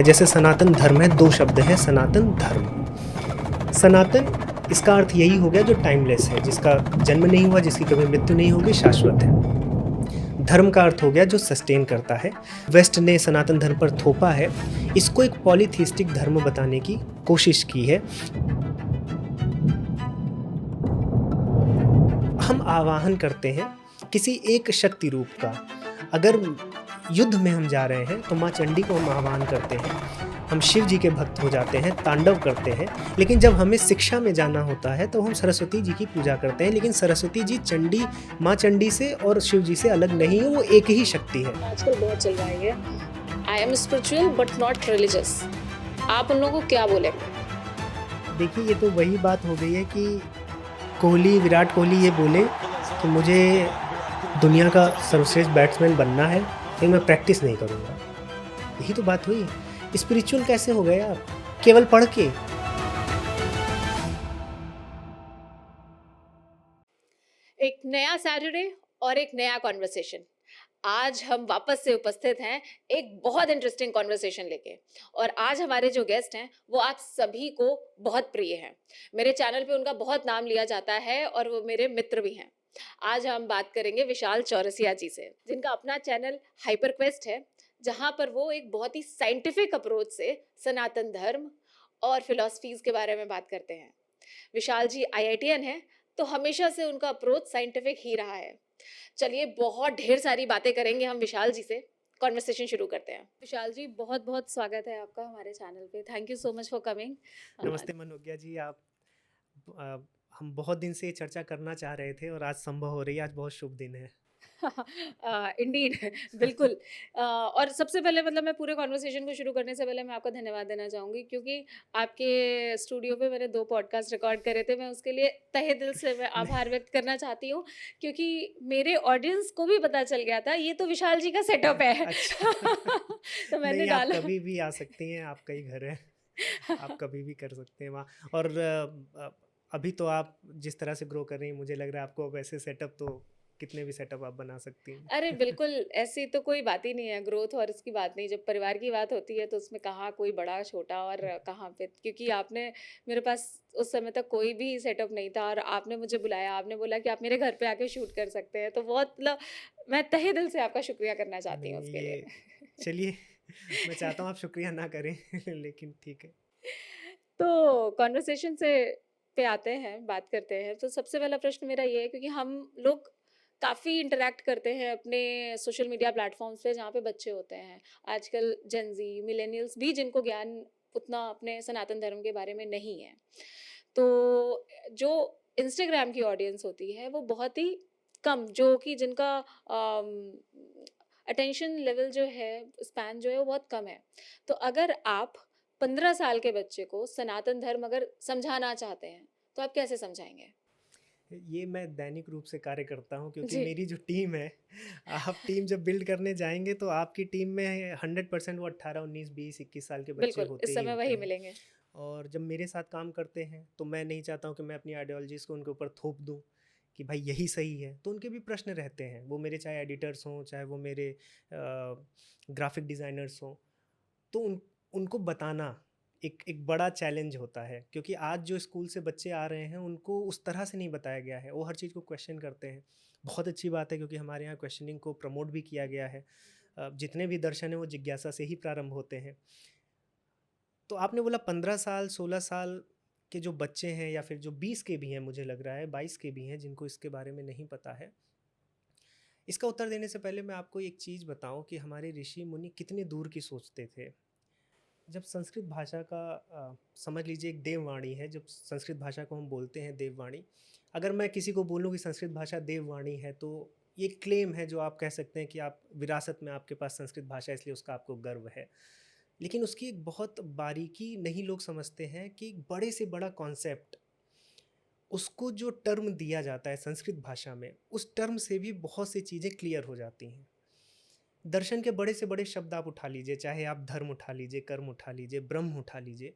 जैसे सनातन धर्म है, 2 शब्द हैं सनातन धर्म। सनातन इसका अर्थ यही हो गया जो टाइमलेस है, जिसका जन्म नहीं हुआ, जिसकी कभी मृत्यु नहीं होगी, शाश्वत है। धर्म का अर्थ हो गया जो सस्टेन करता है। वेस्ट ने सनातन धर्म पर थोपा है, इसको एक पॉलीथीस्टिक धर्म बताने की कोशिश की है। हम आवाहन करते हैं किसी एक शक्ति रूप का। अगर युद्ध में हम जा रहे हैं तो माँ चंडी को हम आह्वान करते हैं, हम शिव जी के भक्त हो जाते हैं, तांडव करते हैं। लेकिन जब हमें शिक्षा में जाना होता है तो हम सरस्वती जी की पूजा करते हैं। लेकिन सरस्वती जी चंडी, माँ चंडी से और शिव जी से अलग नहीं है, वो एक ही शक्ति है। आजकल बहुत चल रहा है ये, आई am spiritual but not religious. आप उन लोगों को क्या बोले? देखिए, ये तो वही बात हो गई है कि विराट कोहली ये बोले कि मुझे दुनिया का सर्वश्रेष्ठ बैट्समैन बनना है, लेकिन मैं प्रैक्टिस नहीं करूँगा। यही तो बात हुई। स्पिरिचुअल कैसे हो गए आप केवल पढ़ के? एक नया सैटरडे और एक नया कॉन्वर्सेशन। आज हम वापस से उपस्थित हैं एक बहुत इंटरेस्टिंग कॉन्वर्सेशन लेके। और आज हमारे जो गेस्ट हैं वो आप सभी को बहुत प्रिय हैं। मेरे चैनल पे उनका बहुत नाम लिया जाता है और वो मेरे मित्र भी हैं। आज हम बात करेंगे विशाल चौरसिया जी से, जिनका अपना चैनल हाइपर क्वेस्ट है, जहाँ पर वो एक बहुत ही साइंटिफिक अप्रोच से सनातन धर्म और फिलॉसफीज के बारे में बात करते हैं। विशाल जी IITian है, तो हमेशा से उनका अप्रोच साइंटिफिक ही रहा है। चलिए, बहुत ढेर सारी बातें करेंगे हम विशाल जी से। कॉन्वर्सेशन शुरू करते हैं। विशाल जी, बहुत बहुत स्वागत है आपका हमारे चैनल पे। Thank you so much for coming. नमस्ते मनोज्ञा जी। हम बहुत दिन से ये चर्चा करना चाह रहे थे और आज संभव हो रही है। आज बहुत शुभ दिन है। इंडीड बिल्कुल। और सबसे पहले मतलब मैं पूरे कॉन्वर्सेशन को शुरू करने से पहले मैं आपका धन्यवाद देना चाहूँगी, क्योंकि आपके स्टूडियो पे मैंने 2 पॉडकास्ट रिकॉर्ड करे थे। मैं उसके लिए तहे दिल से मैं आभार व्यक्त करना चाहती हूँ, क्योंकि मेरे ऑडियंस को भी पता चल गया था ये तो विशाल जी का सेटअप है। अच्छा। तो मैंने नहीं, आप डाला। कभी भी आ सकती हैं, आपका ही घर है। आप कभी भी कर सकते हैं वहाँ। और अभी तो आप जिस तरह से ग्रो कर रही हैं, मुझे लग रहा है आपको अब ऐसे सेटअप तो कितने भी सेटअप आप बना सकती अरे हैं। बिल्कुल, ऐसी तो कोई बात ही नहीं है। ग्रोथ और इसकी बात नहीं। जब परिवार की बात होती है तो उसमें कहाँ कोई बड़ा छोटा और कहाँ पे, क्योंकि आपने मेरे पास उस समय तक कोई भी सेटअप नहीं था और आपने मुझे बुलाया, आपने बोला कि आप मेरे घर पे आके शूट कर सकते हैं, तो बहुत मतलब मैं तहे दिल से आपका शुक्रिया करना चाहती हूँ नहीं, उसके ये लिए। चलिए, मैं चाहता हूँ आप शुक्रिया ना करें। लेकिन ठीक है। तो कॉन्वर्सेशन से पे आते हैं, बात करते हैं। तो सबसे पहला प्रश्न मेरा ये है, क्योंकि हम लोग काफ़ी इंटरैक्ट करते हैं अपने सोशल मीडिया प्लेटफॉर्म्स पे, जहाँ पे बच्चे होते हैं आजकल, जेनजी मिलेनियल्स भी, जिनको ज्ञान उतना अपने सनातन धर्म के बारे में नहीं है। तो जो इंस्टाग्राम की ऑडियंस होती है वो बहुत ही कम, जो कि जिनका अटेंशन लेवल जो है, स्पैन जो है वो बहुत कम है। तो अगर आप 15 साल के बच्चे को सनातन धर्म अगर समझाना चाहते हैं तो आप कैसे समझाएंगे? ये मैं दैनिक रूप से कार्य करता हूँ, क्योंकि जी, मेरी जो टीम है, आप टीम जब बिल्ड करने जाएंगे तो आपकी टीम में 100% वो 18, 19, 20, 21 साल के बच्चे बिल्कुल होते इस ही समय होते वही हैं। मिलेंगे। और जब मेरे साथ काम करते हैं तो मैं नहीं चाहता हूँ कि मैं अपनी आइडियोलॉजीज़ को उनके ऊपर थोप दूँ कि भाई यही सही है। तो उनके भी प्रश्न रहते हैं, वो मेरे चाहे एडिटर्स हों, चाहे वो मेरे ग्राफिक डिज़ाइनर्स हों। तो उनको बताना एक एक बड़ा चैलेंज होता है, क्योंकि आज जो स्कूल से बच्चे आ रहे हैं उनको उस तरह से नहीं बताया गया है। वो हर चीज़ को क्वेश्चन करते हैं। बहुत अच्छी बात है, क्योंकि हमारे यहाँ क्वेश्चनिंग को प्रमोट भी किया गया है। जितने भी दर्शन हैं वो जिज्ञासा से ही प्रारंभ होते हैं। तो आपने बोला 15 साल 16 साल के जो बच्चे हैं, या फिर जो 20 के भी हैं, मुझे लग रहा है 22 के भी हैं, जिनको इसके बारे में नहीं पता है। इसका उत्तर देने से पहले मैं आपको एक चीज़ बताऊं कि हमारे ऋषि मुनि कितने दूर की सोचते थे। जब संस्कृत भाषा का समझ लीजिए एक देववाणी है, जब संस्कृत भाषा को हम बोलते हैं देववाणी। अगर मैं किसी को बोलूँ कि संस्कृत भाषा देववाणी है, तो ये क्लेम है जो आप कह सकते हैं कि आप विरासत में आपके पास संस्कृत भाषा, इसलिए उसका आपको गर्व है। लेकिन उसकी एक बहुत बारीकी नहीं लोग समझते हैं कि एक बड़े से बड़ा कॉन्सेप्ट, उसको जो टर्म दिया जाता है संस्कृत भाषा में, उस टर्म से भी बहुत सी चीज़ें क्लियर हो जाती हैं। दर्शन के बड़े से बड़े शब्द आप उठा लीजिए, चाहे आप धर्म उठा लीजिए, कर्म उठा लीजिए, ब्रह्म उठा लीजिए।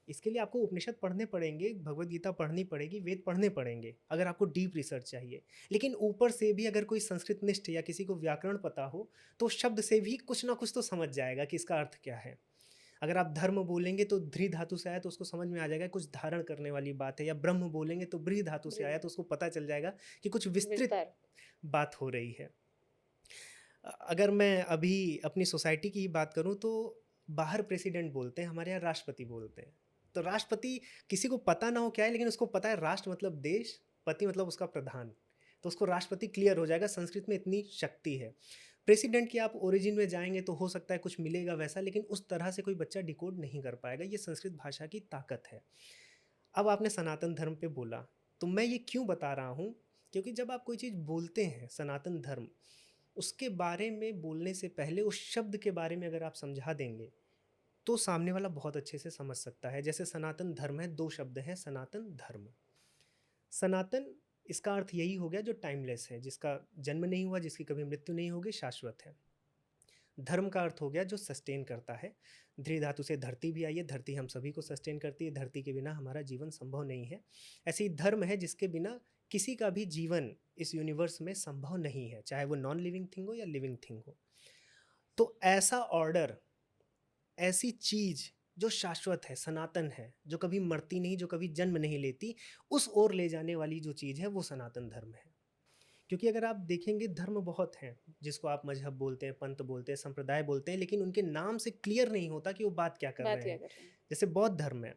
इसके लिए आपको उपनिषद पढ़ने पड़ेंगे, भगवत गीता पढ़नी पड़ेगी, वेद पढ़ने पड़ेंगे, अगर आपको डीप रिसर्च चाहिए। लेकिन ऊपर से भी अगर कोई संस्कृत निष्ठ या किसी को व्याकरण पता हो, तो शब्द से भी कुछ ना कुछ तो समझ जाएगा कि इसका अर्थ क्या है। अगर आप धर्म बोलेंगे तो ध्री धातु से आया तो उसको समझ में आ जाएगा कुछ धारण करने वाली बात है, या ब्रह्म बोलेंगे तो ब्री धातु से ब्रीद आया तो उसको पता चल जाएगा कि कुछ विस्तृत विस्तार। बात हो रही है। अगर मैं अभी अपनी सोसाइटी की ही बात करूं तो बाहर प्रेसिडेंट बोलते हैं, हमारे यहाँ राष्ट्रपति बोलते हैं। तो राष्ट्रपति किसी को पता ना हो क्या है, लेकिन उसको पता है राष्ट्र मतलब देश, पति मतलब उसका प्रधान, तो उसको राष्ट्रपति क्लियर हो जाएगा। संस्कृत में इतनी शक्ति है। प्रेसिडेंट की आप ओरिजिन में जाएंगे तो हो सकता है कुछ मिलेगा वैसा, लेकिन उस तरह से कोई बच्चा डिकोड नहीं कर पाएगा। ये संस्कृत भाषा की ताकत है। अब आपने सनातन धर्म पे बोला, तो मैं ये क्यों बता रहा हूँ, क्योंकि जब आप कोई चीज़ बोलते हैं सनातन धर्म, उसके बारे में बोलने से पहले उस शब्द के बारे में अगर आप समझा देंगे तो सामने वाला बहुत अच्छे से समझ सकता है। जैसे सनातन धर्म है, दो शब्द हैं सनातन धर्म। सनातन इसका अर्थ यही हो गया जो टाइमलेस है, जिसका जन्म नहीं हुआ, जिसकी कभी मृत्यु नहीं होगी, शाश्वत है। धर्म का अर्थ हो गया जो सस्टेन करता है। ध्री धातु से धरती भी आई है, धरती हम सभी को सस्टेन करती है, धरती के बिना हमारा जीवन संभव नहीं है। ऐसे ही धर्म है जिसके बिना किसी का भी जीवन इस यूनिवर्स में संभव नहीं है, चाहे वो नॉन लिविंग थिंग हो या लिविंग थिंग हो। तो ऐसा ऑर्डर, ऐसी चीज जो शाश्वत है, सनातन है, जो कभी मरती नहीं, जो कभी जन्म नहीं लेती, उस ओर ले जाने वाली जो चीज़ है वो सनातन धर्म है। क्योंकि अगर आप देखेंगे धर्म बहुत हैं, जिसको आप मजहब बोलते हैं, पंथ बोलते हैं, संप्रदाय बोलते हैं, लेकिन उनके नाम से क्लियर नहीं होता कि वो बात क्या कर बात रहे क्या हैं। कर रहे हैं? जैसे बौद्ध धर्म है,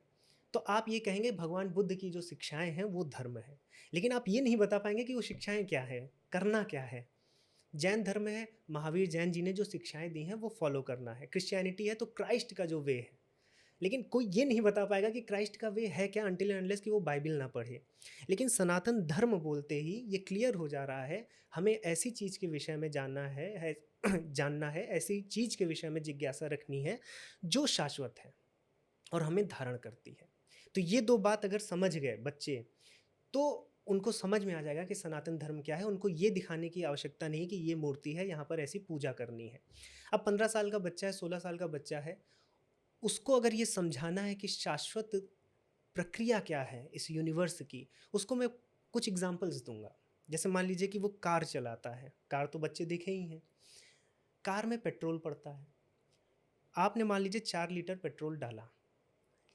तो आप ये कहेंगे भगवान बुद्ध की जो शिक्षाएं हैं वो धर्म है, लेकिन आप ये नहीं बता पाएंगे कि वो शिक्षाएं क्या है, करना क्या है। जैन धर्म है, महावीर जैन जी ने जो शिक्षाएं दी हैं वो फॉलो करना है। क्रिश्चियनिटी है तो क्राइस्ट का जो वे है, लेकिन कोई ये नहीं बता पाएगा कि क्राइस्ट का वे है क्या अनटिल अनलेस कि वो बाइबल ना पढ़े। लेकिन सनातन धर्म बोलते ही ये क्लियर हो जा रहा है, हमें ऐसी चीज़ के विषय में जानना है जानना है, ऐसी चीज़ के विषय में जिज्ञासा रखनी है जो शाश्वत है और हमें धारण करती है। तो ये दो बात अगर समझ गए बच्चे, तो उनको समझ में आ जाएगा कि सनातन धर्म क्या है। उनको ये दिखाने की आवश्यकता नहीं कि ये मूर्ति है, यहाँ पर ऐसी पूजा करनी है। अब 15 साल का बच्चा है, 16 साल का बच्चा है, उसको अगर ये समझाना है कि शाश्वत प्रक्रिया क्या है इस यूनिवर्स की, उसको मैं कुछ एग्जांपल्स दूंगा। जैसे मान लीजिए कि वो कार चलाता है, कार तो बच्चे देखे ही हैं। कार में पेट्रोल पड़ता है, आपने मान लीजिए 4 लीटर पेट्रोल डाला,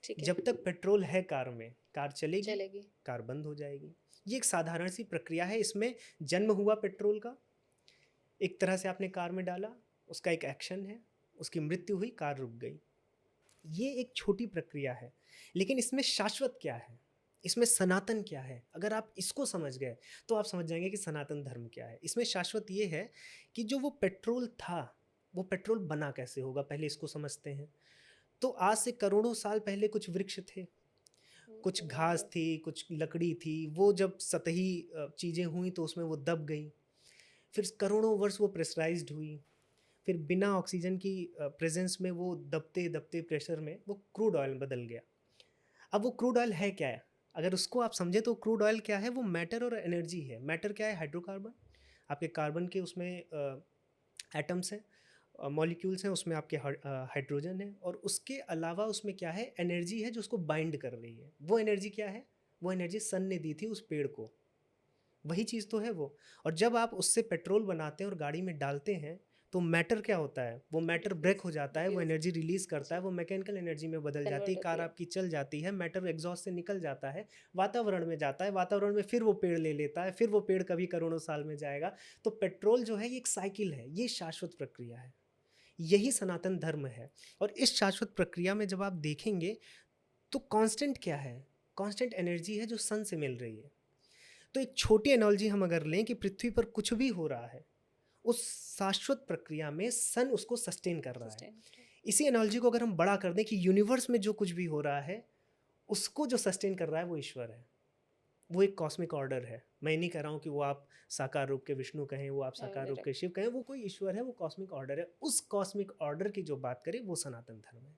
ठीक है। जब तक पेट्रोल है कार में, कार चलेगी, चलेगी। कार बंद हो जाएगी। ये एक साधारण सी प्रक्रिया है, इसमें जन्म हुआ पेट्रोल का, एक तरह से आपने कार में डाला, उसका एक एक्शन है, उसकी मृत्यु हुई, कार रुक गई। ये एक छोटी प्रक्रिया है, लेकिन इसमें शाश्वत क्या है, इसमें सनातन क्या है, अगर आप इसको समझ गए तो आप समझ जाएंगे कि सनातन धर्म क्या है। इसमें शाश्वत ये है कि जो वो पेट्रोल था, वो पेट्रोल बना कैसे होगा, पहले इसको समझते हैं। तो आज से करोड़ों साल पहले कुछ वृक्ष थे, कुछ घास थी, कुछ लकड़ी थी, वो जब सतही चीज़ें हुई तो उसमें वो दब गई, फिर करोड़ों वर्ष वो प्रेशराइज्ड हुई, फिर बिना ऑक्सीजन की प्रेजेंस में वो दबते दबते प्रेशर में वो क्रूड ऑयल बदल गया। अब वो क्रूड ऑयल है क्या है, अगर उसको आप समझे तो क्रूड ऑयल क्या है, वो मैटर और एनर्जी है। मैटर क्या है, हाइड्रोकार्बन, आपके कार्बन के उसमें एटम्स हैं, मॉलिक्यूल्स हैं, उसमें आपके हाइड्रोजन है, और उसके अलावा उसमें क्या है, एनर्जी है जो उसको बाइंड कर रही है। वो एनर्जी क्या है, वो एनर्जी सन ने दी थी उस पेड़ को, वही चीज़ तो है वो। और जब आप उससे पेट्रोल बनाते हैं और गाड़ी में डालते हैं तो मैटर क्या होता है, वो मैटर ब्रेक हो जाता है, वो एनर्जी रिलीज करता है, वो मैकेनिकल एनर्जी में बदल जाती कन्वर्ट है, होती कार है। आपकी चल जाती है, मैटर एग्जॉस्ट से निकल जाता है, वातावरण में जाता है, वातावरण में फिर वो पेड़ ले लेता है, फिर वो पेड़ कभी करोड़ों साल में जाएगा। तो पेट्रोल जो है ये एक साइकिल है, ये शाश्वत प्रक्रिया है, यही सनातन धर्म है। और इस शाश्वत प्रक्रिया में जब आप देखेंगे तो कांस्टेंट क्या है, कांस्टेंट एनर्जी है जो सन से मिल रही है। तो एक छोटी एनोलॉजी हम अगर लें कि पृथ्वी पर कुछ भी हो रहा है, उस शाश्वत प्रक्रिया में सन उसको सस्टेन कर रहा है। सस्टेन। इसी एनोलॉजी को अगर हम बड़ा कर दें कि यूनिवर्स में जो कुछ भी हो रहा है उसको जो सस्टेन कर रहा है वो ईश्वर है, वो एक कॉस्मिक ऑर्डर है। मैं नहीं कह रहा हूँ कि वो आप साकार रूप के विष्णु कहें, वो आप साकार रूप के शिव कहें, वो कोई ईश्वर है, वो कॉस्मिक ऑर्डर है। उस कॉस्मिक ऑर्डर की जो बात करें वो सनातन धर्म है।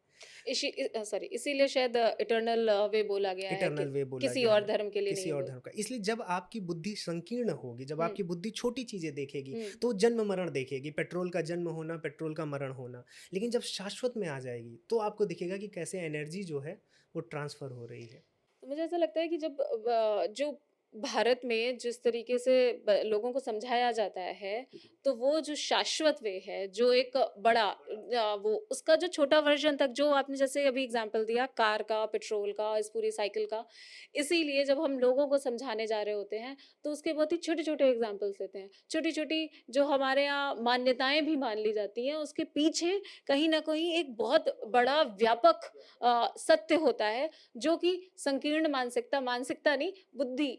सॉरी, इसीलिए शायद इटर्नल वे बोला गया है कि इटर्नल वे बोला किसी गया और है, धर्म के लिए किसी नहीं और बोल। धर्म का। इसलिए जब आपकी बुद्धि संकीर्ण होगी, जब हम्म। आपकी बुद्धि छोटी चीज़ें देखेगी हम्म। तो जन्म मरण देखेगी, पेट्रोल का जन्म होना, पेट्रोल का मरण होना। लेकिन जब शाश्वत में आ जाएगी तो आपको दिखेगा कि कैसे एनर्जी जो है वो ट्रांसफ़र हो रही है। तो मुझे ऐसा लगता है कि जब जो भारत में जिस तरीके से लोगों को समझाया जाता है, तो वो जो शाश्वत वे है, जो एक बड़ा वो उसका जो छोटा वर्जन तक, जो आपने जैसे अभी एग्जांपल दिया कार का, पेट्रोल का, इस पूरी साइकिल का, इसीलिए जब हम लोगों को समझाने जा रहे होते हैं तो उसके बहुत ही छोटे छोटे एग्जांपल्स देते हैं, छोटी छोटी जो हमारे यहाँ मान्यताएं भी मान ली जाती हैं, उसके पीछे कहीं ना कहीं एक बहुत बड़ा व्यापक सत्य होता है, जो कि संकीर्ण मानसिकता, मानसिकता नहीं, बुद्धि,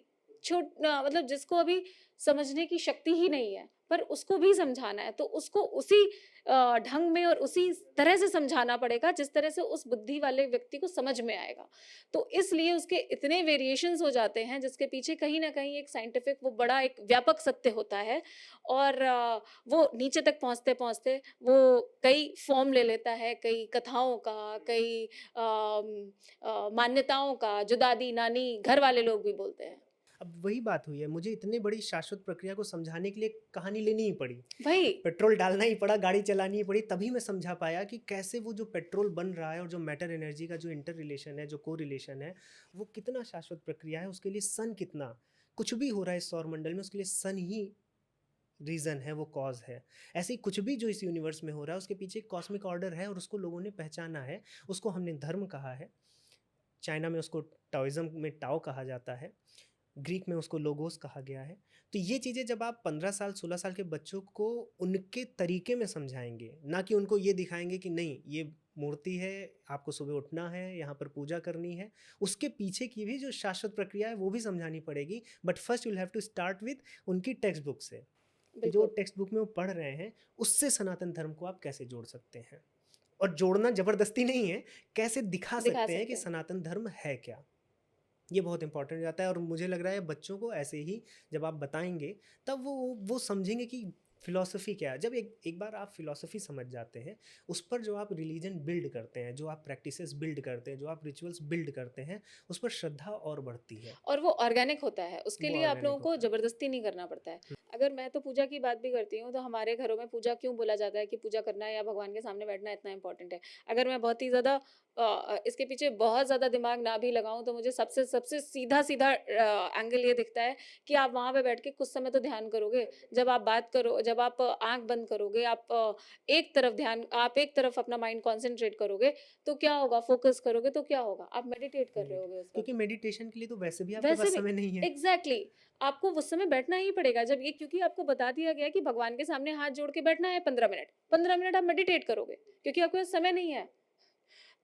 मतलब जिसको अभी समझने की शक्ति ही नहीं है, पर उसको भी समझाना है, तो उसको उसी ढंग में और उसी तरह से समझाना पड़ेगा जिस तरह से उस बुद्धि वाले व्यक्ति को समझ में आएगा। तो इसलिए उसके इतने वेरिएशंस हो जाते हैं, जिसके पीछे कहीं न कहीं एक साइंटिफिक, वो बड़ा एक व्यापक सत्य होता है, और वो नीचे तक पहुँचते-पहुँचते वो कई फ़ॉर्म ले लेता है, कई कथाओं का, कई मान्यताओं का, जो दादी-नानी, घर वाले लोग भी बोलते हैं। अब वही बात हुई है, मुझे इतनी बड़ी शाश्वत प्रक्रिया को समझाने के लिए कहानी लेनी ही पड़ी। वही, पेट्रोल डालना ही पड़ा, गाड़ी चलानी ही पड़ी, तभी मैं समझा पाया कि कैसे वो जो पेट्रोल बन रहा है और जो मैटर एनर्जी का जो इंटर रिलेशन है, जो को रिलेशन है, वो कितना शाश्वत प्रक्रिया है। उसके लिए सन कितना, कुछ भी हो रहा है इस सौरमंडल में, उसके लिए सन ही रीज़न है, वो कॉज है। ऐसे ही कुछ भी जो इस यूनिवर्स में हो रहा है, उसके पीछे एक कॉस्मिक ऑर्डर है और उसको लोगों ने पहचाना है। उसको हमने धर्म कहा है। चाइना में उसको टाओइज़्म में टाओ कहा जाता है। ग्रीक में उसको लोगोस कहा गया है। तो ये चीज़ें जब आप 15 साल 16 साल के बच्चों को उनके तरीके में समझाएंगे, ना कि उनको ये दिखाएंगे कि नहीं ये मूर्ति है, आपको सुबह उठना है, यहाँ पर पूजा करनी है, उसके पीछे की भी जो शाश्वत प्रक्रिया है वो भी समझानी पड़ेगी। But first you have to start with उनकी टेक्स्ट बुक से, कि जो बिल्कुल, टेक्स्ट बुक में वो पढ़ रहे हैं उससे सनातन धर्म को आप कैसे जोड़ सकते हैं। और जोड़ना ज़बरदस्ती नहीं है, कैसे दिखा दिखा सकते हैं कि सकते हैं। सनातन धर्म है क्या। ये बहुत इंपॉर्टेंट हो जाता है और मुझे लग रहा है बच्चों को ऐसे ही जब आप बताएंगे तब वो समझेंगे कि फ़िलॉसफ़ी क्या है। जब एक एक बार आप फ़िलॉसफ़ी समझ जाते हैं, उस पर जो आप रिलीजन बिल्ड करते हैं, जो आप प्रैक्टिसेस बिल्ड करते हैं, जो आप रिचुअल्स बिल्ड करते हैं, उस पर श्रद्धा और बढ़ती है। और वो ऑर्गेनिक होता है, उसके वो लिए आप लोगों ऑर्गेनिक को होता है। ज़बरदस्ती नहीं करना पड़ता है। अगर मैं तो पूजा की बात भी करती हूँ, तो हमारे घरों में पूजा क्यों बोला जाता है कि पूजा करना या भगवान के सामने बैठना इतना इम्पोर्टेंट है। अगर मैं बहुत ही ज़्यादा इसके पीछे बहुत ज़्यादा दिमाग ना भी लगाऊँ, तो मुझे सबसे सबसे सीधा-सीधा एंगल ये दिखता है कि आप वहाँ पे बैठ के कुछ समय तो ध्यान करोगे। जब आप बात करो, जब आप आँख बंद करोगे, आप एक तरफ अपना माइंड कॉन्सन्ट्रेट करोगे, तो क्या होगा? फ़ोकस करोगे तो क्या होगा? आप मेडिटेट कर रहे मेडिट होगे उस वक़्त। क्योंकि मेडिटेशन के लिए तो वैसे भी आपके वैसे पास भी समय नहीं है। एग्ज़ैक्टली, आपको उस समय बैठना ही पड़ेगा, जब ये, क्योंकि आपको बता दिया गया है कि भगवान के सामने हाथ जोड़ के बैठना है 15 मिनट। 15 मिनट आप मेडिटेट करोगे, क्योंकि आपके पास समय नहीं है।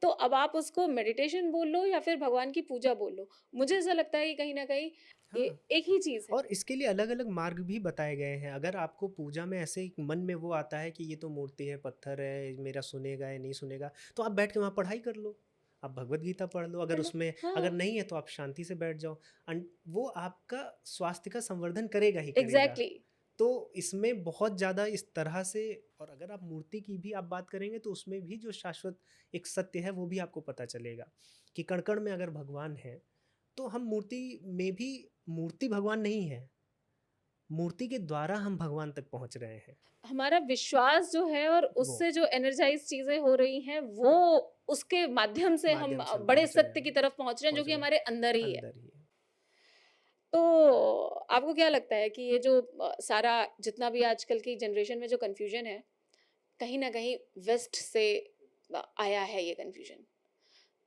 तो अब आप उसको मेडिटेशन बोल लो या फिर भगवान की पूजा बोल लो। मुझे ऐसा लगता है कि कहीं न कहीं ये हाँ, एक ही चीज़ है। और इसके लिए अलग-अलग मार्ग भी बताए गए हैं। अगर आपको पूजा में ऐसे एक मन में वो आता है कि ये तो मूर्ति है, पत्थर है, मेरा सुनेगा या नहीं सुनेगा, तो आप बैठ के वहाँ पढ़ाई कर लो। आप भगवद गीता पढ़ लो, अगर पढ़ लो। उसमें अगर हाँ, नहीं है तो आप शांति से बैठ जाओ। वो आपका स्वास्थ्य का संवर्धन करेगा ही करेगा। एग्ज़ैक्टली। तो इसमें बहुत ज़्यादा इस तरह से, और अगर आप मूर्ति की भी आप बात करेंगे तो उसमें भी जो शाश्वत एक सत्य है वो भी आपको पता चलेगा कि कण-कण में अगर भगवान है, तो हम मूर्ति में भी, मूर्ति भगवान नहीं है, मूर्ति के द्वारा हम भगवान तक पहुँच रहे हैं। हमारा विश्वास जो है और वो उससे जो एनर्जाइज़ चीज़ें हो रही हैं, वो उसके माध्यम से हम माध्यम से हम बड़े पहुँच रहे सत्य की हैं, तरफ पहुँच रहे हैं, जो पहुँच कि रहे हैं, हमारे अंदर ही है। अंदर ही है। तो आपको क्या लगता है कि ये जो सारा जितना भी आजकल की जनरेशन में जो कन्फ्यूजन है, कहीं न कहीं वेस्ट से आया है ये कन्फ्यूजन?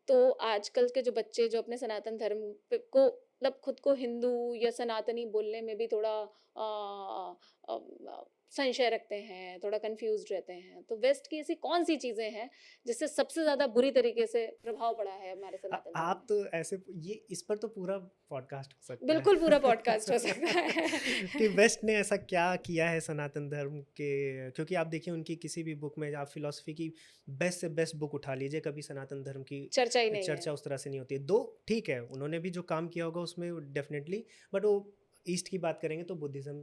तो आजकल के जो बच्चे जो अपने सनातन धर्म को, मतलब खुद को हिंदू या सनातनी बोलने में भी थोड़ा संशय रखते हैं, थोड़ा कंफ्यूज्ड रहते हैं, तो वेस्ट की ऐसी कौन सी चीजें हैं जिससे सबसे ज्यादा बुरी तरीके से प्रभाव पड़ा है हमारे सनातन धर्म आप में? तो ऐसे, ये इस पर तो पूरा पॉडकास्ट हो सकता बिल्कुल पूरा है पॉडकास्ट हो सकता कि है। वेस्ट ने ऐसा क्या किया है सनातन धर्म के। क्योंकि आप देखिए उनकी किसी भी बुक में, आप फिलॉसफी की बेस्ट से बेस्ट बुक उठा लीजिए, कभी सनातन धर्म की चर्चा ही नहीं है। चर्चा उस तरह से नहीं होती है। दो ठीक है, उन्होंने भी जो काम किया होगा उसमें डेफिनेटली, बट वो ईस्ट की बात करेंगे तो बुद्धिज़्म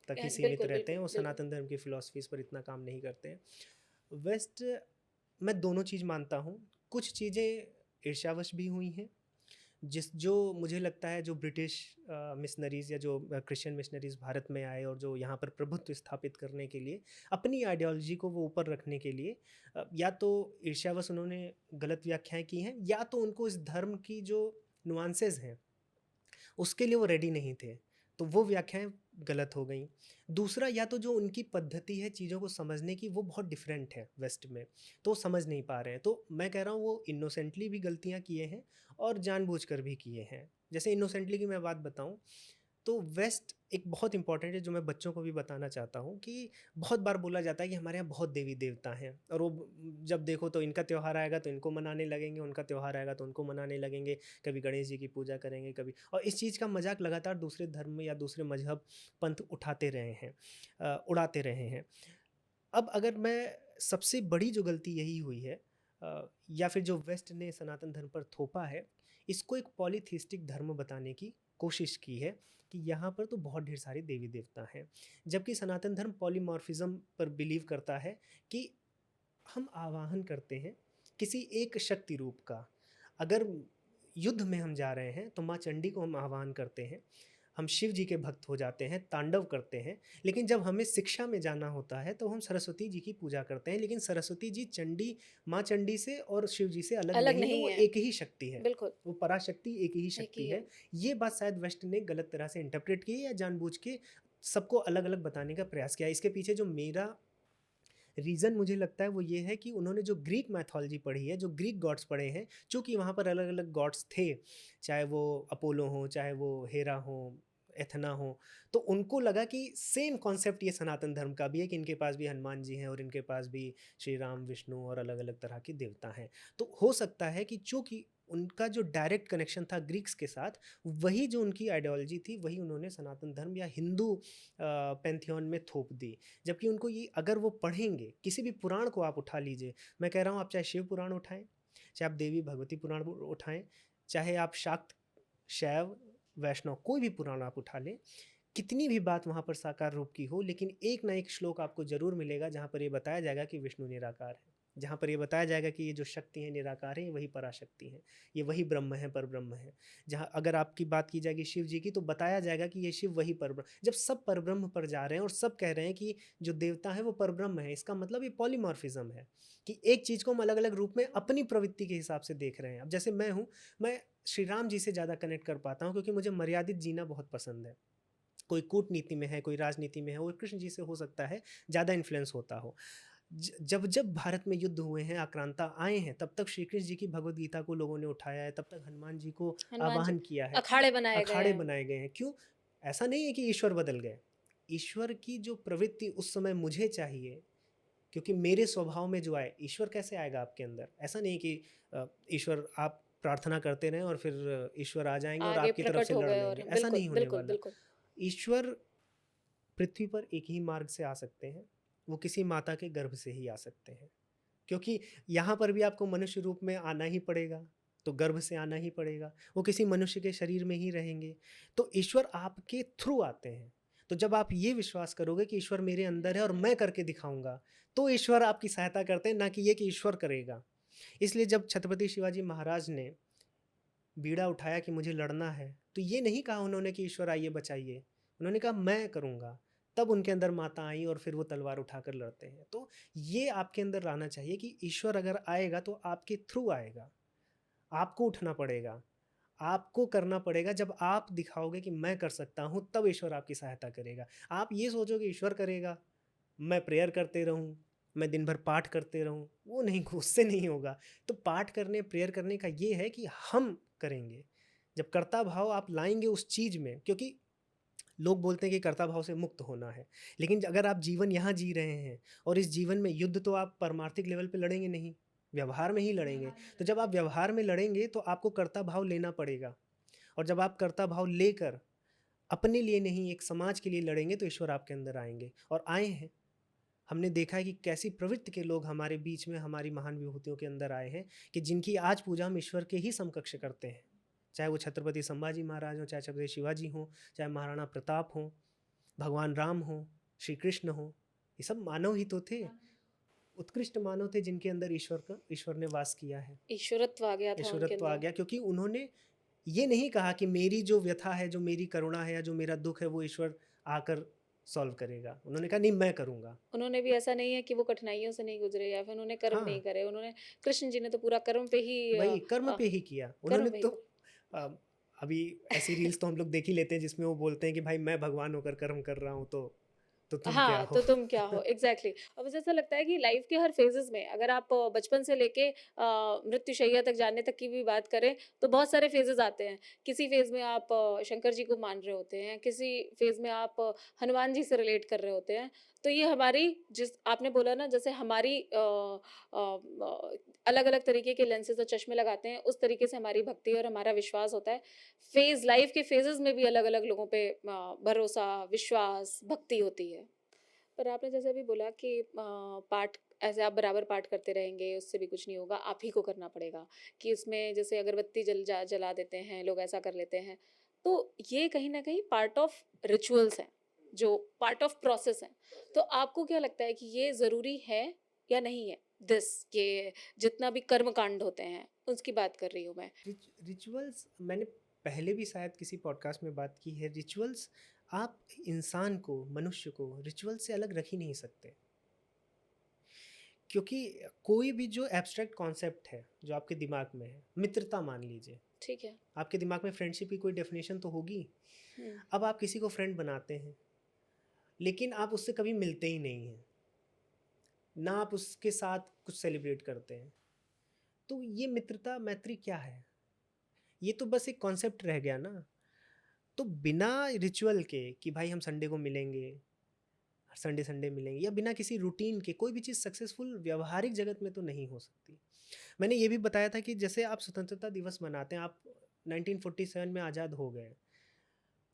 तक ही सीमित बिल्कुल रहते हैं, बिल्कुल वो बिल्कुल। सनातन धर्म की फिलॉसफीज पर इतना काम नहीं करते हैं। वेस्ट, मैं दोनों चीज़ मानता हूँ। कुछ चीज़ें ईर्ष्यावश भी हुई हैं, जो मुझे लगता है जो ब्रिटिश मिशनरीज़ या जो क्रिश्चियन मिशनरीज़ भारत में आए और जो यहाँ पर प्रभुत्व स्थापित करने के लिए, अपनी आइडियोलॉजी को वो ऊपर रखने के लिए, या तो ईर्ष्यावश उन्होंने गलत व्याख्याएं की हैं, या तो उनको इस धर्म की जो नुआंसेस हैं उसके लिए वो रेडी नहीं थे, तो वो व्याख्याएं गलत हो गई। दूसरा, या तो जो उनकी पद्धति है चीज़ों को समझने की वो बहुत डिफरेंट है वेस्ट में, तो वो समझ नहीं पा रहे हैं। तो मैं कह रहा हूँ वो इनोसेंटली भी गलतियाँ किए हैं और जानबूझकर भी किए हैं। जैसे इनोसेंटली की मैं बात बताऊँ, तो वेस्ट एक बहुत इंपॉर्टेंट है जो मैं बच्चों को भी बताना चाहता हूँ कि बहुत बार बोला जाता है कि हमारे यहाँ बहुत देवी देवता हैं, और वो जब देखो तो इनका त्यौहार आएगा तो इनको मनाने लगेंगे, उनका त्यौहार आएगा तो उनको मनाने लगेंगे, कभी गणेश जी की पूजा करेंगे कभी, और इस चीज़ का मजाक लगातार दूसरे धर्म या दूसरे मजहब पंथ उठाते रहे हैं, उड़ाते रहे हैं। अब अगर मैं सबसे बड़ी जो गलती यही हुई है, या फिर जो वेस्ट ने सनातन धर्म पर थोपा है, इसको एक पॉलीथिस्टिक धर्म बताने की कोशिश की है कि यहाँ पर तो बहुत ढेर सारे देवी देवता हैं, जबकि सनातन धर्म पॉलीमॉर्फिज्म पर बिलीव करता है कि हम आवाहन करते हैं किसी एक शक्ति रूप का। अगर युद्ध में हम जा रहे हैं तो माँ चंडी को हम आह्वान करते हैं, हम शिव जी के भक्त हो जाते हैं, तांडव करते हैं। लेकिन जब हमें शिक्षा में जाना होता है तो हम सरस्वती जी की पूजा करते हैं, लेकिन सरस्वती जी चंडी, माँ चंडी से और शिव जी से अलग अलग नहीं है, नहीं वो है, एक ही शक्ति है, बिल्कुल वो पराशक्ति एक ही एक शक्ति ही है। है। ये बात शायद वेस्ट ने गलत तरह से इंटरप्रेट की है या जानबूझ के सबको अलग अलग बताने का प्रयास किया है। इसके पीछे जो मेरा रीज़न मुझे लगता है वो ये है कि उन्होंने जो ग्रीक मैथोलॉजी पढ़ी है, जो ग्रीक गॉड्स पढ़े हैं, चूँकि वहाँ पर अलग-अलग गॉड्स थे, चाहे वो अपोलो हों, चाहे वो हेरा हों, एथना हो, तो उनको लगा कि सेम कॉन्सेप्ट ये सनातन धर्म का भी है कि इनके पास भी हनुमान जी हैं और इनके पास भी श्री राम, विष्णु और अलग-अलग तरह के देवता हैं। तो हो सकता है कि चूँकि उनका जो डायरेक्ट कनेक्शन था ग्रीक्स के साथ, वही जो उनकी आइडियोलॉजी थी, वही उन्होंने सनातन धर्म या हिंदू पैंथियन में थोप दी। जबकि उनको ये, अगर वो पढ़ेंगे, किसी भी पुराण को आप उठा लीजिए, मैं कह रहा हूँ आप चाहे शिव पुराण उठाएं, चाहे आप देवी भगवती पुराण उठाएं, चाहे आप शाक्त, शैव, वैष्णव कोई भी पुराण आप उठा लें, कितनी भी बात वहाँ पर साकार रूप की हो, लेकिन एक ना एक श्लोक आपको जरूर मिलेगा जहाँ पर ये बताया जाएगा कि विष्णु निराकार है, जहाँ पर ये बताया जाएगा कि ये जो शक्ति है निराकार है, ये वही पराशक्ति है, ये वही ब्रह्म है, पर ब्रह्म है। जहाँ अगर आपकी बात की जाएगी शिव जी की, तो बताया जाएगा कि ये शिव वही परब्रह्म। जब सब परब्रह्म पर जा रहे हैं और सब कह रहे हैं कि जो देवता है वो परब्रह्म है, इसका मतलब ये पॉलीमॉर्फिज्म है कि एक चीज़ को हम अलग अलग रूप में अपनी प्रवृत्ति के हिसाब से देख रहे हैं। अब जैसे मैं हूँ, मैं श्री राम जी से ज़्यादा कनेक्ट कर पाता हूँ क्योंकि मुझे मर्यादित जीना बहुत पसंद है। कोई कूटनीति में है, कोई राजनीति में है, वो कृष्ण जी से हो सकता है ज़्यादा इन्फ्लुएंस होता हो। जब जब भारत में युद्ध हुए हैं, आक्रांता आए हैं, तब तक श्री कृष्ण जी की भगवद गीता को लोगों ने उठाया है, तब तक हनुमान जी को हनुमान जी आवाहन किया है, अखाड़े बनाए गए अखाड़े हैं। बनाए गए हैं। क्यों? ऐसा नहीं है कि ईश्वर बदल गए, ईश्वर की जो प्रवृत्ति उस समय मुझे चाहिए, क्योंकि मेरे स्वभाव में जो आए, ईश्वर कैसे आएगा आपके अंदर? ऐसा नहीं कि ईश्वर, आप प्रार्थना करते रहें और फिर ईश्वर आ जाएंगे और आगे आपकी तरफ प्रकट से हो लड़ गए और लेंगे, ऐसा बिल्कुल नहीं होने बिल्कुल वाला। बिल्कुल। ईश्वर पृथ्वी पर एक ही मार्ग से आ सकते हैं, वो किसी माता के गर्भ से ही आ सकते हैं, क्योंकि यहाँ पर भी आपको मनुष्य रूप में आना ही पड़ेगा, तो गर्भ से आना ही पड़ेगा, वो किसी मनुष्य के शरीर में ही रहेंगे, तो ईश्वर आपके थ्रू आते हैं। तो जब आप ये विश्वास करोगे कि ईश्वर मेरे अंदर है और मैं करके दिखाऊंगा, तो ईश्वर आपकी सहायता करते हैं, ना कि ये कि ईश्वर करेगा। इसलिए जब छत्रपति शिवाजी महाराज ने बीड़ा उठाया कि मुझे लड़ना है, तो ये नहीं कहा उन्होंने कि ईश्वर आइए बचाइए, उन्होंने कहा मैं करूँगा। तब उनके अंदर माता आई और फिर वो तलवार उठाकर लड़ते हैं। तो ये आपके अंदर आना चाहिए कि ईश्वर अगर आएगा तो आपके थ्रू आएगा, आपको उठना पड़ेगा, आपको करना पड़ेगा। जब आप दिखाओगे कि मैं कर सकता हूँ, तब ईश्वर आपकी सहायता करेगा। आप ये सोचोगे ईश्वर करेगा, मैं प्रेयर करते रहूँ, मैं दिन भर पाठ करते रहूँ, वो नहीं, उससे नहीं होगा। तो पाठ करने, प्रेयर करने का ये है कि हम करेंगे। जब कर्ता भाव आप लाएंगे उस चीज़ में, क्योंकि लोग बोलते हैं कि कर्ता भाव से मुक्त होना है, लेकिन अगर आप जीवन यहाँ जी रहे हैं और इस जीवन में युद्ध तो आप परमार्थिक लेवल पे लड़ेंगे नहीं, व्यवहार में ही लड़ेंगे। तो जब आप व्यवहार में लड़ेंगे तो आपको कर्ता भाव लेना पड़ेगा, और जब आप कर्ता भाव लेकर अपने लिए नहीं एक समाज के लिए लड़ेंगे तो ईश्वर आपके अंदर आएंगे, और आए हैं। हमने देखा है कि कैसी प्रवृत्ति के लोग हमारे बीच में, हमारी महान विभूतियों के अंदर आए हैं कि जिनकी आज पूजा हम ईश्वर के ही समकक्ष करते हैं। चाहे वो छत्रपति संभाजी महाराज हों, चाहे छत्रपति शिवाजी हों, चाहे महाराणा प्रताप हों, भगवान राम हों, श्री कृष्ण हों, ये सब मानव ही तो थे, उत्कृष्ट मानव थे जिनके अंदर ईश्वर ने वास किया है, ईश्वरत्व आ गया था उनके ईश्वरत्व आ अंदर। गया। क्योंकि उन्होंने ये नहीं कहा कि मेरी जो व्यथा है, जो मेरी करुणा है या जो मेरा दुख है, वो ईश्वर आकर सॉल्व करेगा। उन्होंने कहा नहीं, मैं करूँगा। उन्होंने भी ऐसा नहीं है कि वो कठिनाइयों से नहीं गुजरे या फिर उन्होंने कर्म नहीं हाँ, करे, उन्होंने कृष्ण जी ने तो पूरा कर्म पे ही वही कर्म पे ही किया उन्होंने कर्म पे ही तो। कर अ, अभी ऐसी रील्स तो हम लोग देख ही लेते हैं जिसमें वो बोलते हैं कि भाई मैं भगवान होकर कर्म कर रहा हूँ, तो तुम क्या हाँ, हो? तो तुम क्या हो? एग्ज़ैक्टली। और मुझे ऐसा लगता है कि लाइफ़ के हर फ़ेज़ेज़ में अगर आप बचपन से लेके मृत्युशैया तक जाने तक की भी बात करें, तो बहुत सारे फ़ेज़ेज़ आते हैं। किसी फ़ेज़ में आप शंकर जी को मान रहे होते हैं, किसी फ़ेज़ में आप हनुमान जी से रिलेट कर रहे होते हैं। तो ये हमारी जिस आपने बोला ना जैसे हमारी अलग-अलग तरीके के लेंसेज़ और चश्मे लगाते हैं, उस तरीके से हमारी भक्ति और हमारा विश्वास होता है। लाइफ़ के फ़ेज़ेज़ में भी अलग-अलग लोगों पे भरोसा, विश्वास, भक्ति होती है। पर आपने जैसे अभी बोला कि पाठ ऐसे आप बराबर पाठ करते रहेंगे, उससे भी कुछ नहीं होगा, आप ही को करना पड़ेगा कि उसमें जैसे अगरबत्ती जला देते हैं, लोग ऐसा कर लेते हैं। तो ये कहीं न कहीं पार्ट ऑफ रिचुअल्स हैं, जो पार्ट ऑफ प्रोसेस हैं। तो आपको क्या लगता है कि ये ज़रूरी है या नहीं है? ये जितना भी कर्म कांड होते हैं, उसकी बात कर रही हूँ मैं। रिचुअल्स मैंने पहले भी शायद किसी पॉडकास्ट में बात की है। रिचुअल्स, आप इंसान को, मनुष्य को रिचुअल से अलग रख ही नहीं सकते, क्योंकि कोई भी जो एब्स्ट्रैक्ट कॉन्सेप्ट है जो आपके दिमाग में है, मित्रता मान लीजिए, ठीक है। आपके दिमाग में फ्रेंडशिप की कोई डेफिनेशन तो होगी। हुँ, अब आप किसी को फ्रेंड बनाते हैं, लेकिन आप उससे कभी मिलते ही नहीं हैं, ना आप उसके साथ कुछ सेलिब्रेट करते हैं, तो ये मित्रता मैत्री क्या है? ये तो बस एक कॉन्सेप्ट रह गया ना। तो बिना रिचुअल के कि भाई हम संडे को मिलेंगे, संडे संडे मिलेंगे, या बिना किसी रूटीन के कोई भी चीज़ सक्सेसफुल व्यावहारिक जगत में तो नहीं हो सकती। मैंने ये भी बताया था कि जैसे आप स्वतंत्रता दिवस मनाते हैं, आप 1947 में आज़ाद हो गए,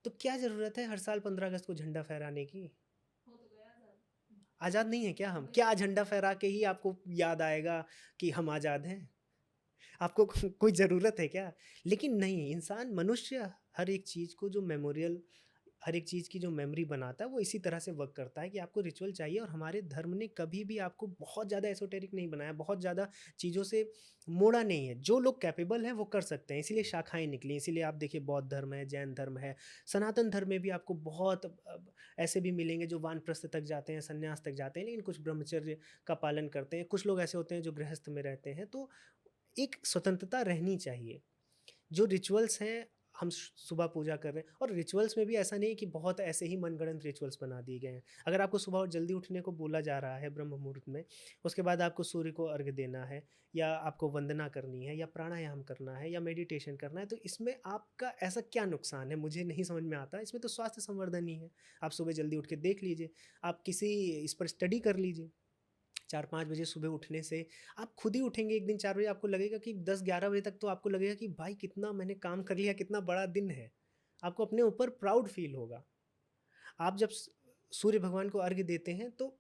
तो क्या ज़रूरत है हर साल 15 अगस्त को झंडा फहराने की? आज़ाद नहीं है क्या हम? क्या झंडा फहरा के ही आपको याद आएगा कि हम आज़ाद हैं? आपको कोई ज़रूरत है क्या? लेकिन नहीं, इंसान मनुष्य हर एक चीज़ को जो मेमोरियल, हर एक चीज़ की जो मेमोरी बनाता है वो इसी तरह से वर्क करता है कि आपको रिचुअल चाहिए। और हमारे धर्म ने कभी भी आपको बहुत ज़्यादा एसोटेरिक नहीं बनाया, बहुत ज़्यादा चीज़ों से मोड़ा नहीं है। जो लोग कैपेबल हैं वो कर सकते हैं, इसीलिए शाखाएँ निकली। इसीलिए आप देखिए बौद्ध धर्म है, जैन धर्म है, सनातन धर्म में भी आपको बहुत ऐसे भी मिलेंगे जो वानप्रस्थ तक जाते हैं, संन्यास तक जाते हैं, लेकिन कुछ ब्रह्मचर्य का पालन करते हैं। कुछ लोग ऐसे होते हैं जो गृहस्थ में रहते हैं। तो एक स्वतंत्रता रहनी चाहिए। जो रिचुअल्स हैं, हम सुबह पूजा कर रहे हैं, और रिचुअल्स में भी ऐसा नहीं है कि बहुत ऐसे ही मनगढ़ंत रिचुअल्स बना दिए गए हैं। अगर आपको सुबह जल्दी उठने को बोला जा रहा है ब्रह्म मुहूर्त में, उसके बाद आपको सूर्य को अर्घ्य देना है, या आपको वंदना करनी है, या प्राणायाम करना है, या मेडिटेशन करना है, तो इसमें आपका ऐसा क्या नुकसान है? मुझे नहीं समझ में आता। इसमें तो स्वास्थ्य संवर्धन ही है। आप सुबह जल्दी उठ के देख लीजिए, आप किसी इस पर स्टडी कर लीजिए। 4-5 बजे सुबह उठने से, आप खुद ही उठेंगे एक दिन 4 बजे, आपको लगेगा कि 10-11 बजे तक तो आपको लगेगा कि भाई कितना मैंने काम कर लिया, कितना बड़ा दिन है। आपको अपने ऊपर प्राउड फ़ील होगा। आप जब सूर्य भगवान को अर्घ्य देते हैं, तो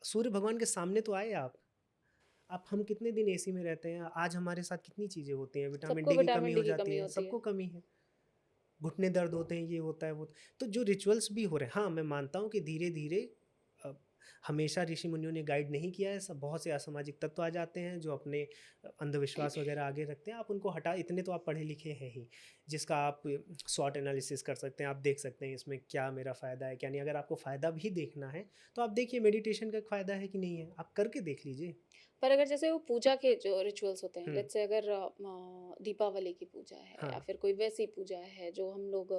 सूर्य भगवान के सामने तो आए आप। हम कितने दिन एसी में रहते हैं, आज हमारे साथ कितनी चीज़ें होती हैं, विटामिन सबको डी की कमी विटामिन डी हो की जाती कमी है, होती सबको है। कमी है। घुटने दर्द होते हैं, ये होता है, वो। तो जो रिचुअल्स भी हो रहे हैं, हाँ, मैं मानता हूँ कि धीरे-धीरे अ, हमेशा ऋषि मुनियों ने गाइड नहीं किया है। सब बहुत से असामाजिक तत्व आ जाते हैं जो अपने अंधविश्वास वगैरह आगे रखते हैं। आप उनको हटा, इतने तो आप पढ़े लिखे हैं ही, जिसका आप स्वॉट एनालिसिस कर सकते हैं। आप देख सकते हैं इसमें क्या मेरा फ़ायदा है, क्या नहीं। अगर आपको फ़ायदा भी देखना है, तो आप देखिए मेडिटेशन का फ़ायदा है कि नहीं है, आप करके देख लीजिए। पर अगर जैसे वो पूजा के जो रिचुअल्स होते हैं, हुँ, लेट्स से अगर दीपावली की पूजा है या हाँ। फिर कोई वैसी पूजा है जो हम लोग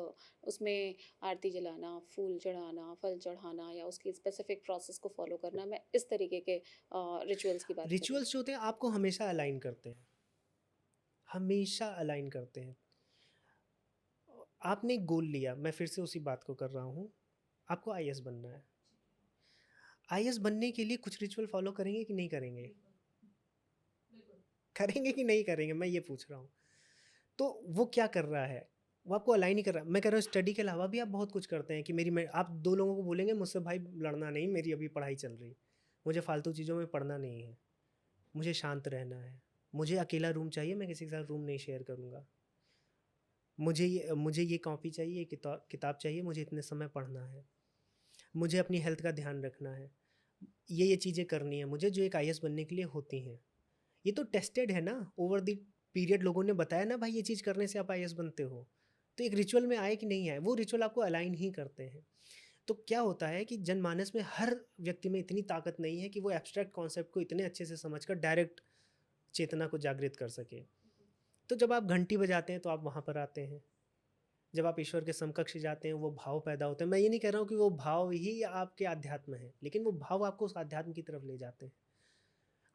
उसमें आरती जलाना, फूल चढ़ाना, फल चढ़ाना या उसकी स्पेसिफिक प्रोसेस को फॉलो करना, मैं इस तरीके के रिचुअल्स की बात कर रही हूँ। रिचुअल्स जो होते हैं आपको हमेशा अलाइन करते हैं, हमेशा अलाइन करते हैं। आपने एक गोल लिया, मैं फिर से उसी बात को कर रहा हूँ, आपको आईएएस बनना है। आईएएस बनने के लिए कुछ रिचुअल फ़ॉलो करेंगे कि नहीं करेंगे? करेंगे कि नहीं करेंगे? मैं ये पूछ रहा हूँ। तो वो क्या कर रहा है? वो आपको अलाइन ही कर रहा है। मैं कह रहा हूँ स्टडी के अलावा भी आप बहुत कुछ करते हैं कि मेरी मैं आप 2 लोगों को बोलेंगे मुझसे भाई लड़ना नहीं, मेरी अभी पढ़ाई चल रही। मुझे फालतू चीज़ों में पढ़ना नहीं है। मुझे शांत रहना है। मुझे अकेला रूम चाहिए, मैं किसी के साथ रूम नहीं शेयर करूँगा। मुझे ये कॉपी चाहिए, ये किताब चाहिए, मुझे इतने समय पढ़ना है। मुझे अपनी हेल्थ का ध्यान रखना है। ये चीज़ें करनी है मुझे, जो एक आईएएस बनने के लिए होती हैं। ये तो टेस्टेड है ना, ओवर द पीरियड लोगों ने बताया ना भाई ये चीज़ करने से आप आईएएस बनते हो। तो एक रिचुअल में आए कि नहीं आए, वो रिचुअल आपको अलाइन ही करते हैं। तो क्या होता है कि जनमानस में हर व्यक्ति में इतनी ताकत नहीं है कि वो एब्स्ट्रैक्ट कॉन्सेप्ट को इतने अच्छे से समझकर डायरेक्ट चेतना को जागृत कर सके। तो जब आप घंटी बजाते हैं तो आप वहाँ पर आते हैं। जब आप ईश्वर के समकक्ष जाते हैं वो भाव पैदा होते हैं। मैं ये नहीं कह रहा हूँ कि वो भाव ही आपके आध्यात्म है, लेकिन वो भाव आपको उस आध्यात्म की तरफ ले जाते हैं।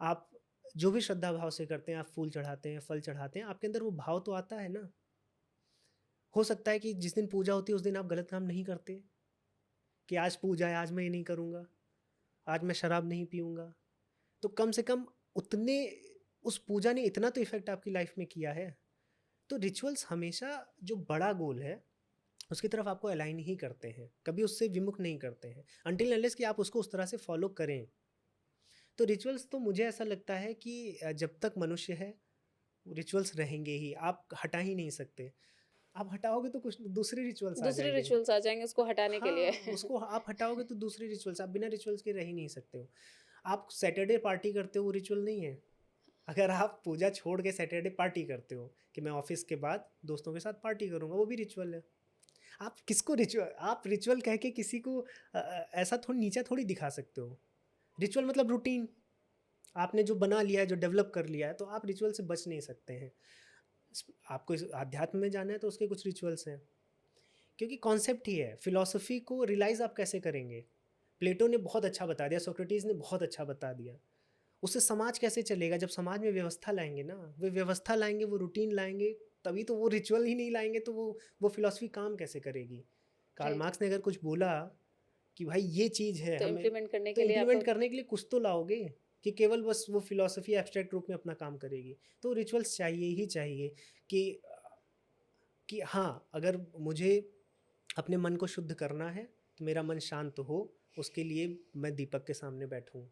आप जो भी श्रद्धा भाव से करते हैं, आप फूल चढ़ाते हैं, फल चढ़ाते हैं, आपके अंदर वो भाव तो आता है ना। हो सकता है कि जिस दिन पूजा होती है उस दिन आप गलत काम नहीं करते, कि आज पूजा है, आज मैं ये नहीं करूँगा, आज मैं शराब नहीं पीऊँगा। तो कम से कम उतने उस पूजा ने इतना तो इफ़ेक्ट आपकी लाइफ में किया है। तो रिचुअल्स हमेशा जो बड़ा गोल है उसकी तरफ आपको अलाइन ही करते हैं, कभी उससे विमुख नहीं करते हैं, अनटिल अनलेस कि आप उसको उस तरह से फॉलो करें। तो रिचुअल्स तो मुझे ऐसा लगता है कि जब तक मनुष्य है रिचुअल्स रहेंगे ही, आप हटा ही नहीं सकते। आप हटाओगे तो कुछ दूसरे रिचुअल्स आ दूसरे जाएंगे। रिचुअल्स आ जाएंगे उसको हटाने के लिए। हाँ, उसको आप हटाओगे तो दूसरे रिचुअल्स, आप बिना रिचुअल्स के रह ही नहीं सकते हो। आप सैटरडे पार्टी करते हो, वो रिचुअल नहीं है। अगर आप पूजा छोड़ के सैटरडे पार्टी करते हो कि मैं ऑफिस के बाद दोस्तों के साथ पार्टी करूँगा, वो भी रिचुअल है। आप किसको रिचुअल, आप रिचुअल कह के किसी को ऐसा थोड़ी नीचा थोड़ी दिखा सकते हो। रिचुअल मतलब रूटीन, आपने जो बना लिया है, जो डेवलप कर लिया है, तो आप रिचुअल से बच नहीं सकते हैं। आपको इस आध्यात्म में जाना है तो उसके कुछ रिचुअल्स हैं, क्योंकि कॉन्सेप्ट ही है। फिलॉसफी को रियलाइज़ आप कैसे करेंगे? प्लेटो ने बहुत अच्छा बता दिया, सोक्रेटिस ने बहुत अच्छा बता दिया। उससे समाज कैसे चलेगा? जब समाज में व्यवस्था लाएंगे ना, वे व्यवस्था लाएंगे, वो रूटीन लाएंगे, तभी तो। वो रिचुअल ही नहीं लाएंगे तो वो फिलॉसफी काम कैसे करेगी? Karl right. मार्क्स ने अगर कुछ बोला कि भाई ये चीज़ है तो हमें, इम्प्लीमेंट करने तो के लिए आपको इम्प्लीमेंट करने के लिए कुछ तो लाओगे, कि केवल बस वो फिलॉसफी एब्स्ट्रैक्ट रूप में अपना काम करेगी। तो रिचुअल्स चाहिए ही चाहिए कि हाँ, अगर मुझे अपने मन को शुद्ध करना है तो मेरा मन शांत हो, उसके लिए मैं दीपक के सामने बैठूं,